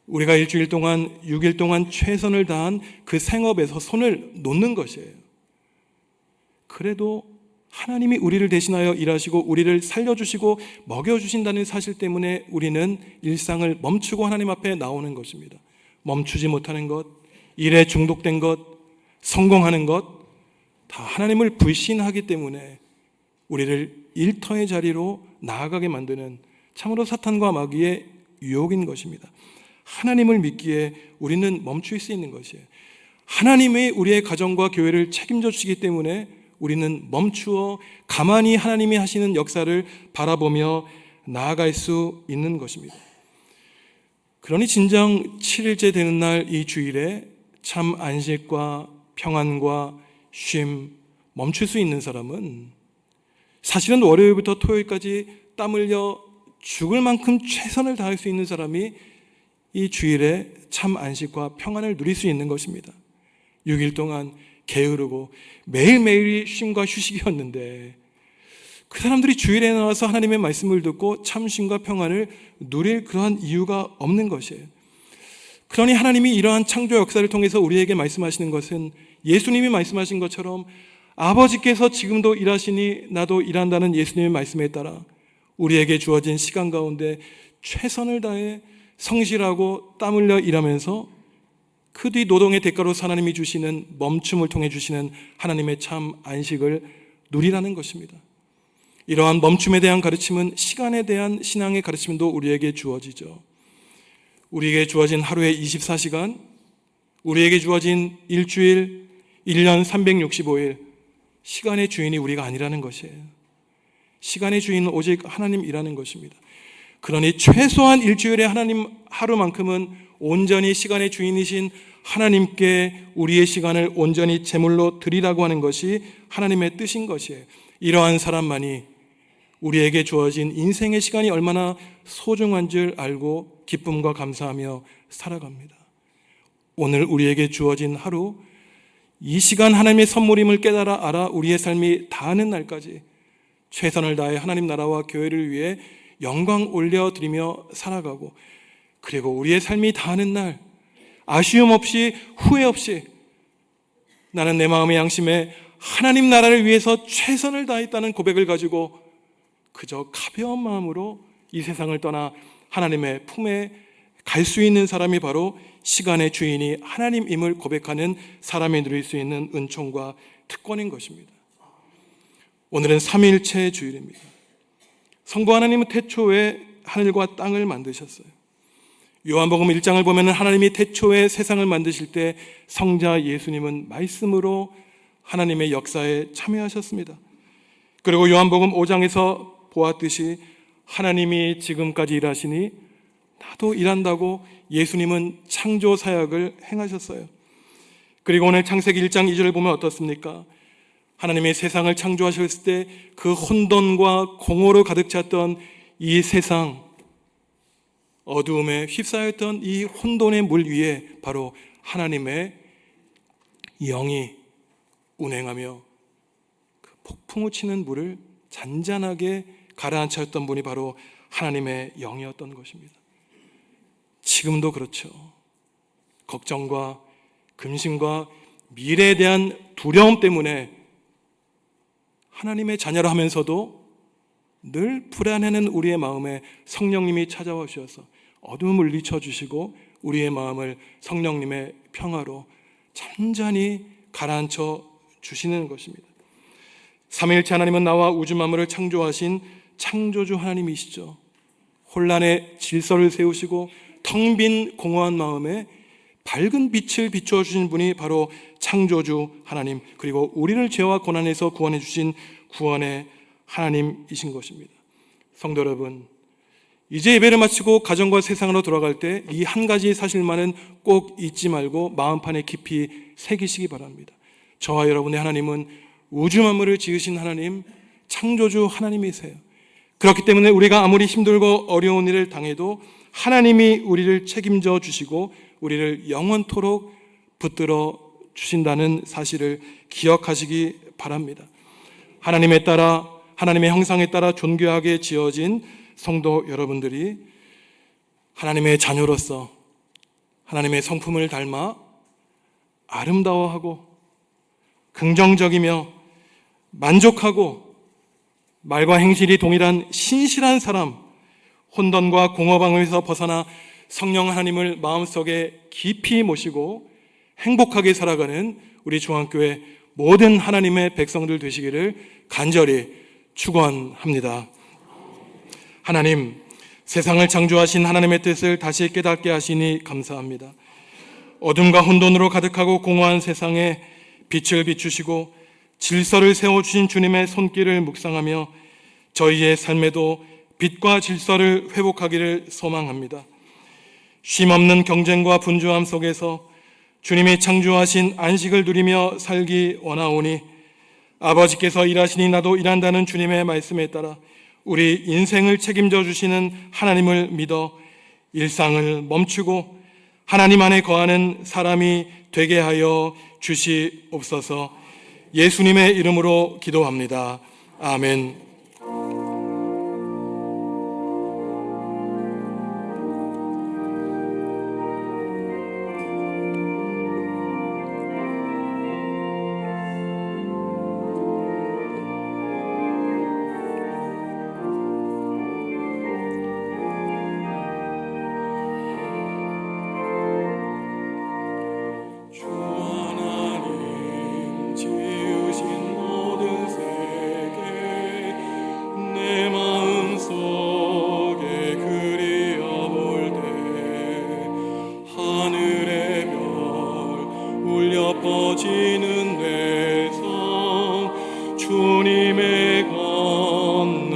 우리가 일주일 동안 6일 동안 최선을 다한 그 생업에서 손을 놓는 것이에요. 그래도 하나님이 우리를 대신하여 일하시고 우리를 살려주시고 먹여주신다는 사실 때문에 우리는 일상을 멈추고 하나님 앞에 나오는 것입니다. 멈추지 못하는 것, 일에 중독된 것, 성공하는 것, 다 하나님을 불신하기 때문에 우리를 일터의 자리로 나아가게 만드는 참으로 사탄과 마귀의 유혹인 것입니다. 하나님을 믿기에 우리는 멈출 수 있는 것이에요. 하나님이 우리의 가정과 교회를 책임져 주시기 때문에 우리는 멈추어 가만히 하나님이 하시는 역사를 바라보며 나아갈 수 있는 것입니다. 그러니 진정 7일째 되는 날 이 주일에 참 안식과 평안과 쉼 멈출 수 있는 사람은 사실은 월요일부터 토요일까지 땀 흘려 죽을 만큼 최선을 다할 수 있는 사람이 이 주일에 참 안식과 평안을 누릴 수 있는 것입니다. 6일 동안 게으르고 매일매일이 쉼과 휴식이었는데 그 사람들이 주일에 나와서 하나님의 말씀을 듣고 참 쉼과 평안을 누릴 그러한 이유가 없는 것이에요. 그러니 하나님이 이러한 창조 역사를 통해서 우리에게 말씀하시는 것은 예수님이 말씀하신 것처럼 아버지께서 지금도 일하시니 나도 일한다는 예수님의 말씀에 따라 우리에게 주어진 시간 가운데 최선을 다해 성실하고 땀 흘려 일하면서 그 뒤 노동의 대가로 하나님이 주시는 멈춤을 통해 주시는 하나님의 참 안식을 누리라는 것입니다. 이러한 멈춤에 대한 가르침은 시간에 대한 신앙의 가르침도 우리에게 주어지죠. 우리에게 주어진 하루의 24시간, 우리에게 주어진 일주일, 1년 365일, 시간의 주인이 우리가 아니라는 것이에요. 시간의 주인은 오직 하나님이라는 것입니다. 그러니 최소한 일주일에 하나님 하루만큼은 온전히 시간의 주인이신 하나님께 우리의 시간을 온전히 제물로 드리라고 하는 것이 하나님의 뜻인 것이에요. 이러한 사람만이 우리에게 주어진 인생의 시간이 얼마나 소중한 줄 알고 기쁨과 감사하며 살아갑니다. 오늘 우리에게 주어진 하루, 이 시간 하나님의 선물임을 깨달아 알아 우리의 삶이 다하는 날까지 최선을 다해 하나님 나라와 교회를 위해 영광 올려드리며 살아가고, 그리고 우리의 삶이 다하는 날 아쉬움 없이 후회 없이 나는 내 마음의 양심에 하나님 나라를 위해서 최선을 다했다는 고백을 가지고 그저 가벼운 마음으로 이 세상을 떠나 하나님의 품에 갈 수 있는 사람이 바로 시간의 주인이 하나님임을 고백하는 사람이 누릴 수 있는 은총과 특권인 것입니다. 오늘은 삼위일체 주일입니다. 성부 하나님은 태초에 하늘과 땅을 만드셨어요. 요한복음 1장을 보면 하나님이 태초에 세상을 만드실 때 성자 예수님은 말씀으로 하나님의 역사에 참여하셨습니다. 그리고 요한복음 5장에서 보았듯이 하나님이 지금까지 일하시니 나도 일한다고 예수님은 창조 사역을 행하셨어요. 그리고 오늘 창세기 1장 2절을 보면 어떻습니까? 하나님이 세상을 창조하셨을 때 그 혼돈과 공허로 가득 찼던 이 세상, 어두움에 휩싸였던 이 혼돈의 물 위에 바로 하나님의 영이 운행하며 그 폭풍우 치는 물을 잔잔하게 가라앉혔던 분이 바로 하나님의 영이었던 것입니다. 지금도 그렇죠. 걱정과 근심과 미래에 대한 두려움 때문에 하나님의 자녀라 하면서도 늘 불안해하는 우리의 마음에 성령님이 찾아와 주셔서 어둠을 물리쳐주시고 우리의 마음을 성령님의 평화로 잔잔히 가라앉혀 주시는 것입니다. 삼위일체 하나님은 나와 우주 만물을 창조하신 창조주 하나님이시죠. 혼란의 질서를 세우시고 텅 빈 공허한 마음에 밝은 빛을 비추어 주신 분이 바로 창조주 하나님, 그리고 우리를 죄와 고난에서 구원해 주신 구원의 하나님이신 것입니다. 성도 여러분, 이제 예배를 마치고 가정과 세상으로 돌아갈 때 이 한 가지 사실만은 꼭 잊지 말고 마음판에 깊이 새기시기 바랍니다. 저와 여러분의 하나님은 우주 만물을 지으신 하나님, 창조주 하나님이세요. 그렇기 때문에 우리가 아무리 힘들고 어려운 일을 당해도 하나님이 우리를 책임져 주시고 우리를 영원토록 붙들어 주신다는 사실을 기억하시기 바랍니다. 하나님의 따라, 하나님의 형상에 따라 존귀하게 지어진 성도 여러분들이 하나님의 자녀로서 하나님의 성품을 닮아 아름다워하고 긍정적이며 만족하고 말과 행실이 동일한 신실한 사람, 혼돈과 공허방에서 벗어나 성령 하나님을 마음속에 깊이 모시고 행복하게 살아가는 우리 중앙교회 모든 하나님의 백성들 되시기를 간절히 축원합니다. 하나님, 세상을 창조하신 하나님의 뜻을 다시 깨닫게 하시니 감사합니다. 어둠과 혼돈으로 가득하고 공허한 세상에 빛을 비추시고 질서를 세워주신 주님의 손길을 묵상하며 저희의 삶에도 빛과 질서를 회복하기를 소망합니다. 쉼없는 경쟁과 분주함 속에서 주님이 창조하신 안식을 누리며 살기 원하오니 아버지께서 일하시니 나도 일한다는 주님의 말씀에 따라 우리 인생을 책임져 주시는 하나님을 믿어 일상을 멈추고 하나님 안에 거하는 사람이 되게 하여 주시옵소서. 예수님의 이름으로 기도합니다. 아멘. 주님의 권능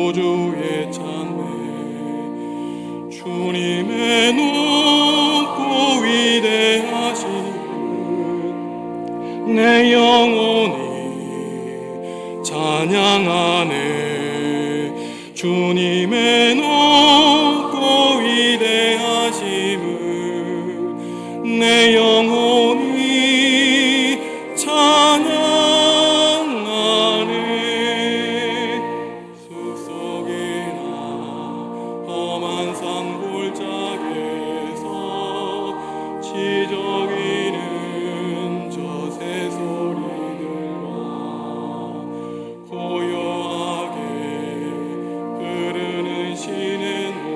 우주의 찬美주님의 높고 위대하신 내 영혼이 찬양하네 주님의 높고 위대하심을 내 영혼이 찬양하네 숲속이나 험한 산 골짜기에서 지저귀는 저 새소리들과 고요하게 흐르는 시냇물은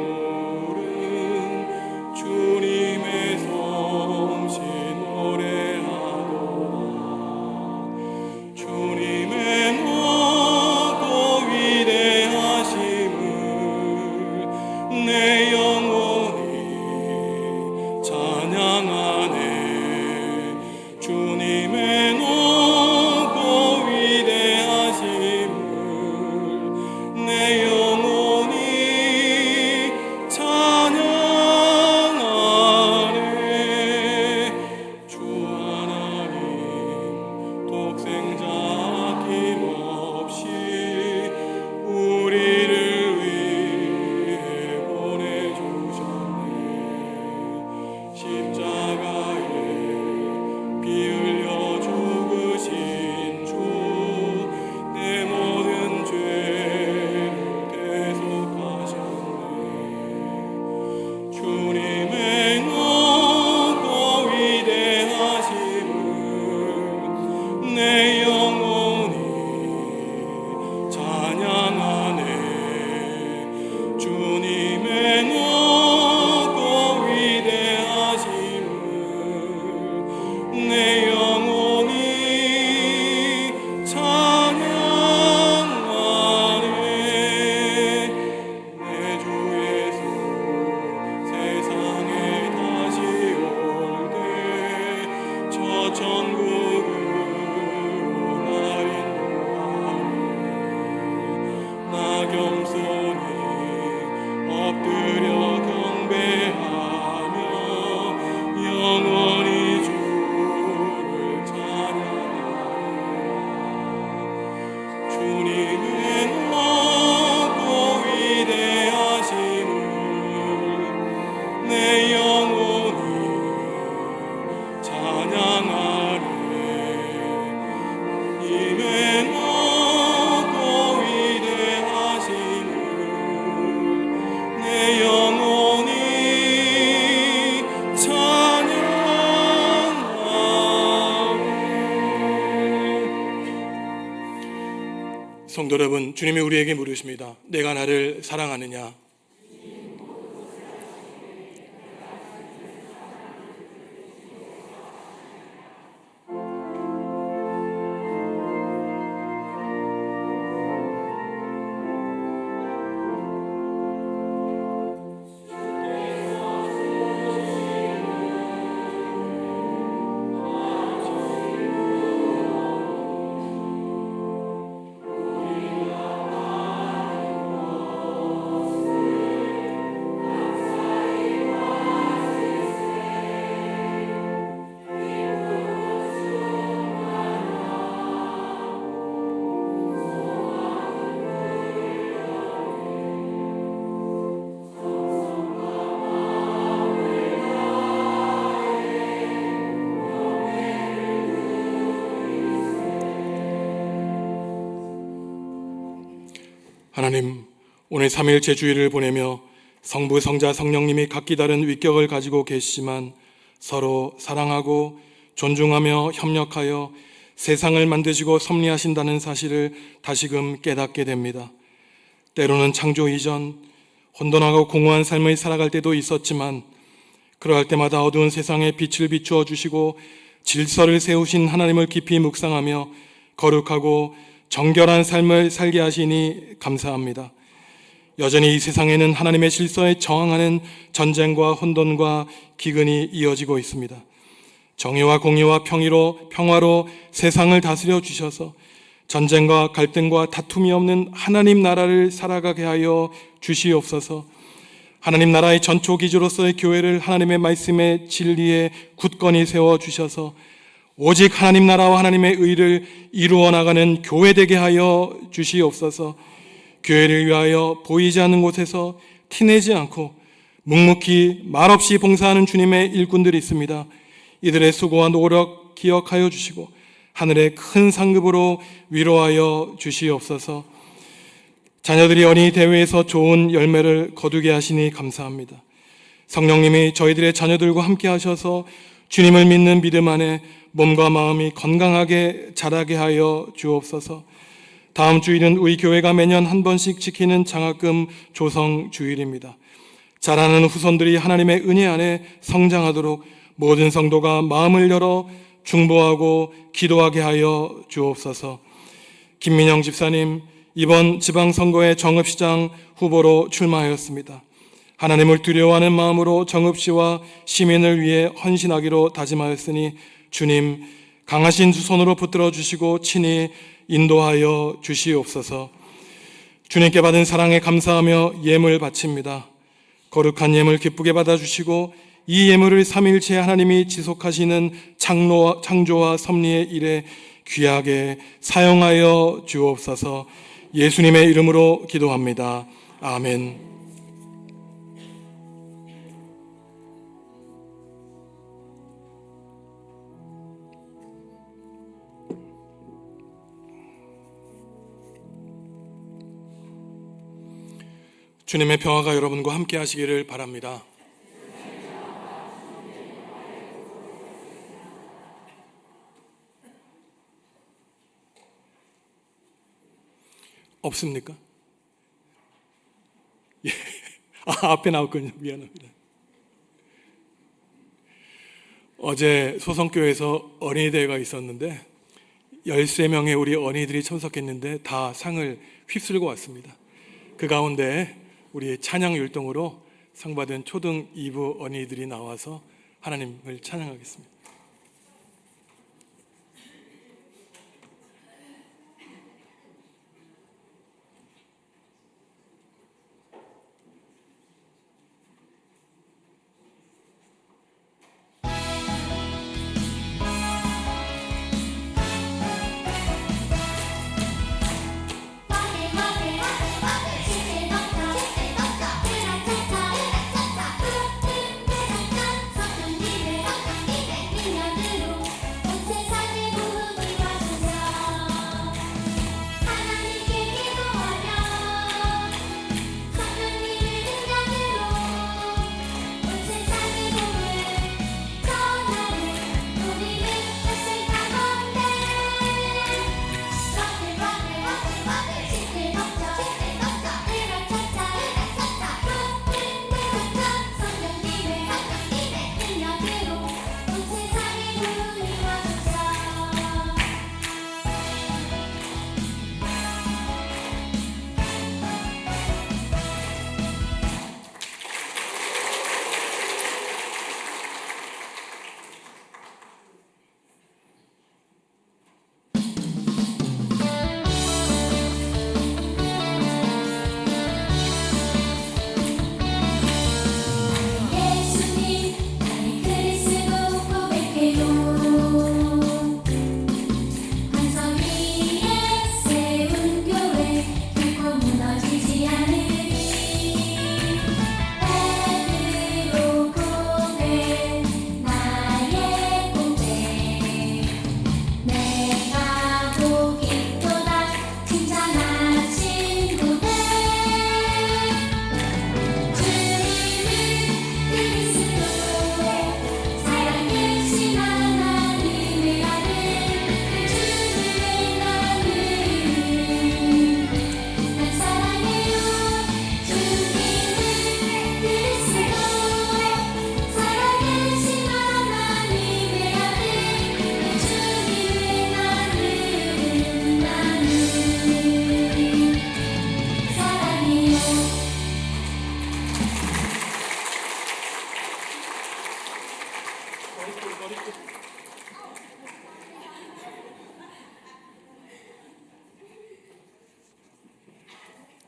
주님의 솜씨 노래하도다 주님의 높고 위대하심을 내 영혼이 찬양하네 주님의 높고 위대하심을 내 영혼이 찬양하네 주 하나님 독생자 아낌없이 우리를 위해 보내주셨네 십자가에 피 흘려 죽으신 주 내 모든 죄를 대속하셨네 주님의 높고 위대하심을 내 영혼이 찬양하네 주님의 높고 위대하심을 내 영혼이 찬양하네 내 주 예수 세상에 다시 올 때 저 천국으로 날 인도하리 나 겸손히 엎드려 경배하며 영원히 주를 찬양하리라 주님의 높고 위대하심을 내 영혼이 찬양하네 님의 높고 위대하심을 내 영혼이 찬양하네 성도 여러분 주님이 우리에게 물으십니다 내가 나를 사랑하느냐 하나님, 오늘 3일 제주일을 보내며 성부, 성자, 성령님이 각기 다른 위격을 가지고 계시지만 서로 사랑하고 존중하며 협력하여 세상을 만드시고 섭리하신다는 사실을 다시금 깨닫게 됩니다. 때로는 창조 이전 혼돈하고 공허한 삶을 살아갈 때도 있었지만 그러할 때마다 어두운 세상에 빛을 비추어 주시고 질서를 세우신 하나님을 깊이 묵상하며 거룩하고 정결한 삶을 살게 하시니 감사합니다. 여전히 이 세상에는 하나님의 질서에 저항하는 전쟁과 혼돈과 기근이 이어지고 있습니다. 정의와 공의와 평화로 세상을 다스려 주셔서 전쟁과 갈등과 다툼이 없는 하나님 나라를 살아가게 하여 주시옵소서. 하나님 나라의 전초 기조로서의 교회를 하나님의 말씀의 진리에 굳건히 세워 주셔서 오직 하나님 나라와 하나님의 의를 이루어 나가는 교회 되게 하여 주시옵소서. 교회를 위하여 보이지 않는 곳에서 티내지 않고 묵묵히 말없이 봉사하는 주님의 일꾼들이 있습니다. 이들의 수고와 노력 기억하여 주시고 하늘의 큰 상급으로 위로하여 주시옵소서. 자녀들이 어린이 대회에서 좋은 열매를 거두게 하시니 감사합니다. 성령님이 저희들의 자녀들과 함께 하셔서 주님을 믿는 믿음 안에 몸과 마음이 건강하게 자라게 하여 주옵소서. 다음 주일은 우리 교회가 매년 한 번씩 지키는 장학금 조성 주일입니다. 자라는 후손들이 하나님의 은혜 안에 성장하도록 모든 성도가 마음을 열어 중보하고 기도하게 하여 주옵소서. 김민영 집사님, 이번 지방선거에 정읍시장 후보로 출마하였습니다. 하나님을 두려워하는 마음으로 정읍시와 시민을 위해 헌신하기로 다짐하였으니 주님 강하신 두 손으로 붙들어 주시고 친히 인도하여 주시옵소서. 주님께 받은 사랑에 감사하며 예물 바칩니다. 거룩한 예물 기쁘게 받아주시고 이 예물을 삼위일체 하나님이 지속하시는 창조와 섭리의 일에 귀하게 사용하여 주옵소서. 예수님의 이름으로 기도합니다. 아멘. 주님의 평화가 여러분과 함께 하시기를 바랍니다. 없습니까? 예. 앞에 나왔군요. 미안합니다. 어제 소성교회에서 어린이 대회가 있었는데 13명의 우리 어린이들이 참석했는데 다 상을 휩쓸고 왔습니다. 그 가운데 우리 찬양 율동으로 상 받은 초등 2부 어린이들이 나와서 하나님을 찬양하겠습니다. 네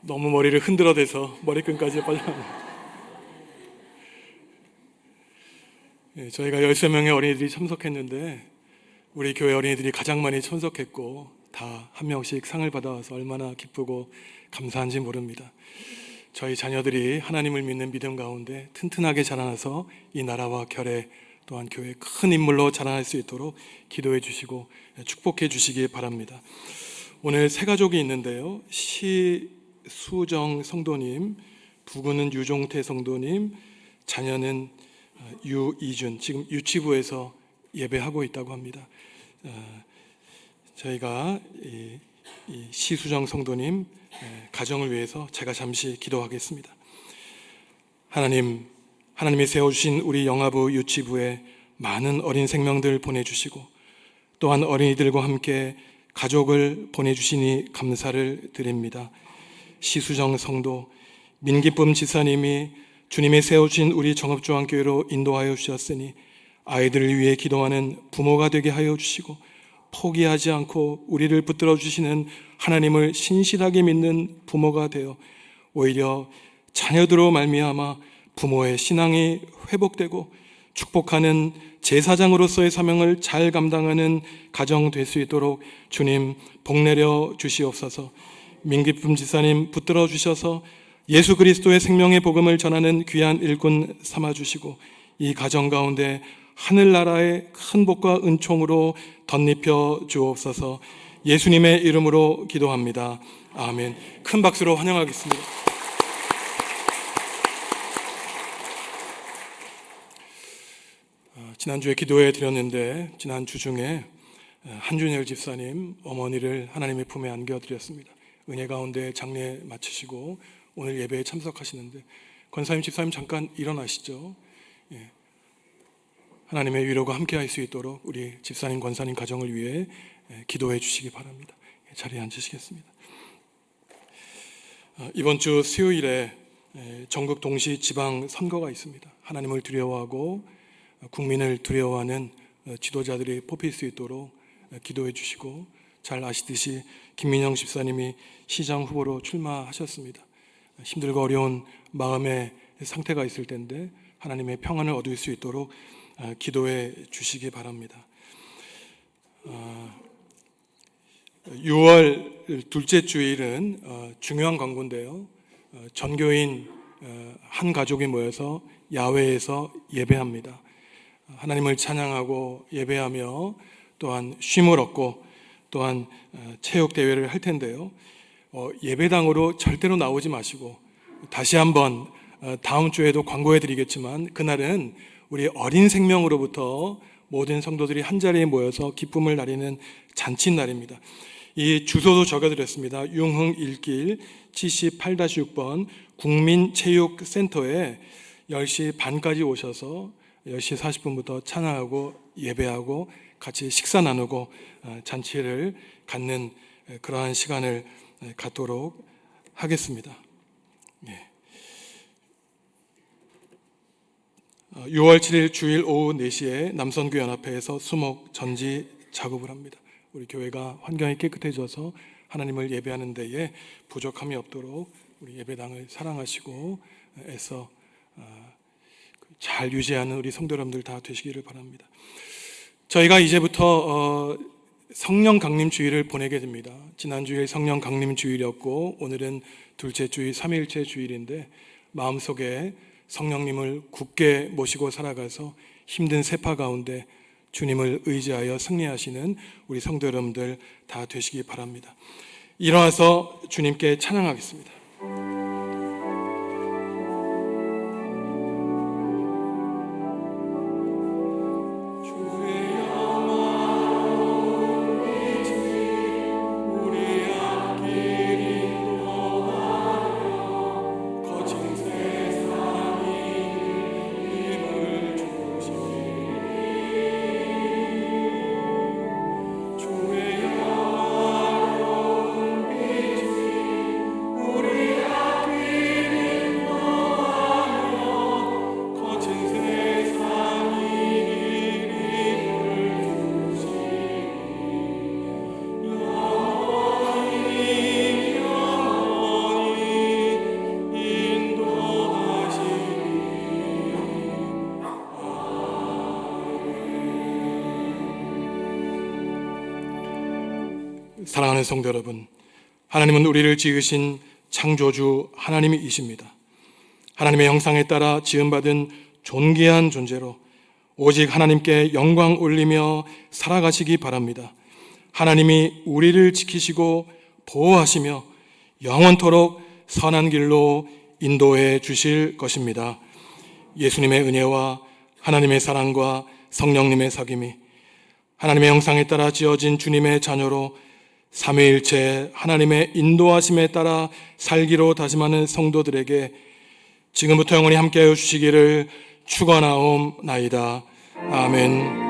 너무 머리를 흔들어대서 머리끈까지 빠져나옵니다. 저희가 13명의 어린이들이 참석했는데 우리 교회 어린이들이 가장 많이 참석했고 다 한 명씩 상을 받아와서 얼마나 기쁘고 감사한지 모릅니다. 저희 자녀들이 하나님을 믿는 믿음 가운데 튼튼하게 자라나서 이 나라와 결의 또한 교회의 큰 인물로 자라날 수 있도록 기도해 주시고 축복해 주시기 바랍니다. 오늘 세 가족이 있는데요. 시수정 성도님, 부부는 유종태 성도님, 자녀는 유이준, 지금 유치부에서 예배하고 있다고 합니다. 저희가 이 시수정 성도님 가정을 위해서 제가 잠시 기도하겠습니다. 하나님이 세워주신 우리 영아부 유치부에 많은 어린 생명들 보내주시고 또한 어린이들과 함께 가족을 보내주시니 감사를 드립니다. 시수정 성도, 민기쁨 지사님이 주님이 세워주신 우리 정읍중앙교회로 인도하여 주셨으니 아이들을 위해 기도하는 부모가 되게 하여 주시고 포기하지 않고 우리를 붙들어 주시는 하나님을 신실하게 믿는 부모가 되어 오히려 자녀들로 말미암아 부모의 신앙이 회복되고 축복하는 제사장으로서의 사명을 잘 감당하는 가정 될 수 있도록 주님 복내려 주시옵소서. 민기쁨 지사님 붙들어 주셔서 예수 그리스도의 생명의 복음을 전하는 귀한 일꾼 삼아 주시고 이 가정 가운데 하늘나라의 큰 복과 은총으로 덧입혀 주옵소서. 예수님의 이름으로 기도합니다. 아멘. 큰 박수로 환영하겠습니다. 지난주에 기도해 드렸는데 지난 주 중에 한준열 집사님 어머니를 하나님의 품에 안겨드렸습니다. 은혜 가운데 장례 마치시고 오늘 예배에 참석하시는데 권사님 집사님 잠깐 일어나시죠. 하나님의 위로가 함께할 수 있도록 우리 집사님 권사님 가정을 위해 기도해 주시기 바랍니다. 자리에 앉으시겠습니다. 이번 주 수요일에 전국 동시 지방 선거가 있습니다. 하나님을 두려워하고 국민을 두려워하는 지도자들이 뽑힐 수 있도록 기도해 주시고 잘 아시듯이 김민영 집사님이 시장 후보로 출마하셨습니다. 힘들고 어려운 마음의 상태가 있을 텐데 하나님의 평안을 얻을 수 있도록 기도해 주시기 바랍니다. 6월 둘째 주일은 중요한 광고인데요. 전교인 한 가족이 모여서 야외에서 예배합니다. 하나님을 찬양하고 예배하며 또한 쉼을 얻고 또한 체육대회를 할 텐데요. 예배당으로 절대로 나오지 마시고 다시 한번 다음 주에도 광고해 드리겠지만 그날은 우리 어린 생명으로부터 모든 성도들이 한자리에 모여서 기쁨을 나누는 잔칫날입니다. 이 주소도 적어드렸습니다. 융흥 1길 78-6번 국민체육센터에 10시 반까지 오셔서 10시 40분부터 찬양하고 예배하고 같이 식사 나누고 잔치를 갖는 그러한 시간을 갖도록 하겠습니다. 6월 7일 주일 오후 4시에 남선교 연합회에서 수목 전지 작업을 합니다. 우리 교회가 환경이 깨끗해져서 하나님을 예배하는 데에 부족함이 없도록 우리 예배당을 사랑하시고 애써 잘 유지하는 우리 성도 여러분들 다 되시기를 바랍니다. 저희가 이제부터 성령 강림 주일을 보내게 됩니다. 지난주에 성령 강림 주일이었고 오늘은 둘째 주일 3일째 주일인데 마음속에 성령님을 굳게 모시고 살아가서 힘든 세파 가운데 주님을 의지하여 승리하시는 우리 성도 여러분들 다 되시기 바랍니다. 일어나서 주님께 찬양하겠습니다. 우리 성도 여러분, 하나님은 우리를 지으신 창조주 하나님이십니다. 하나님의 형상에 따라 지음받은 존귀한 존재로 오직 하나님께 영광 올리며 살아가시기 바랍니다. 하나님이 우리를 지키시고 보호하시며 영원토록 선한 길로 인도해 주실 것입니다. 예수님의 은혜와 하나님의 사랑과 성령님의 사귐이 하나님의 형상에 따라 지어진 주님의 자녀로 삼위일체 하나님의 인도하심에 따라 살기로 다짐하는 성도들에게 지금부터 영원히 함께하여 주시기를 축원하옵나이다. 아멘.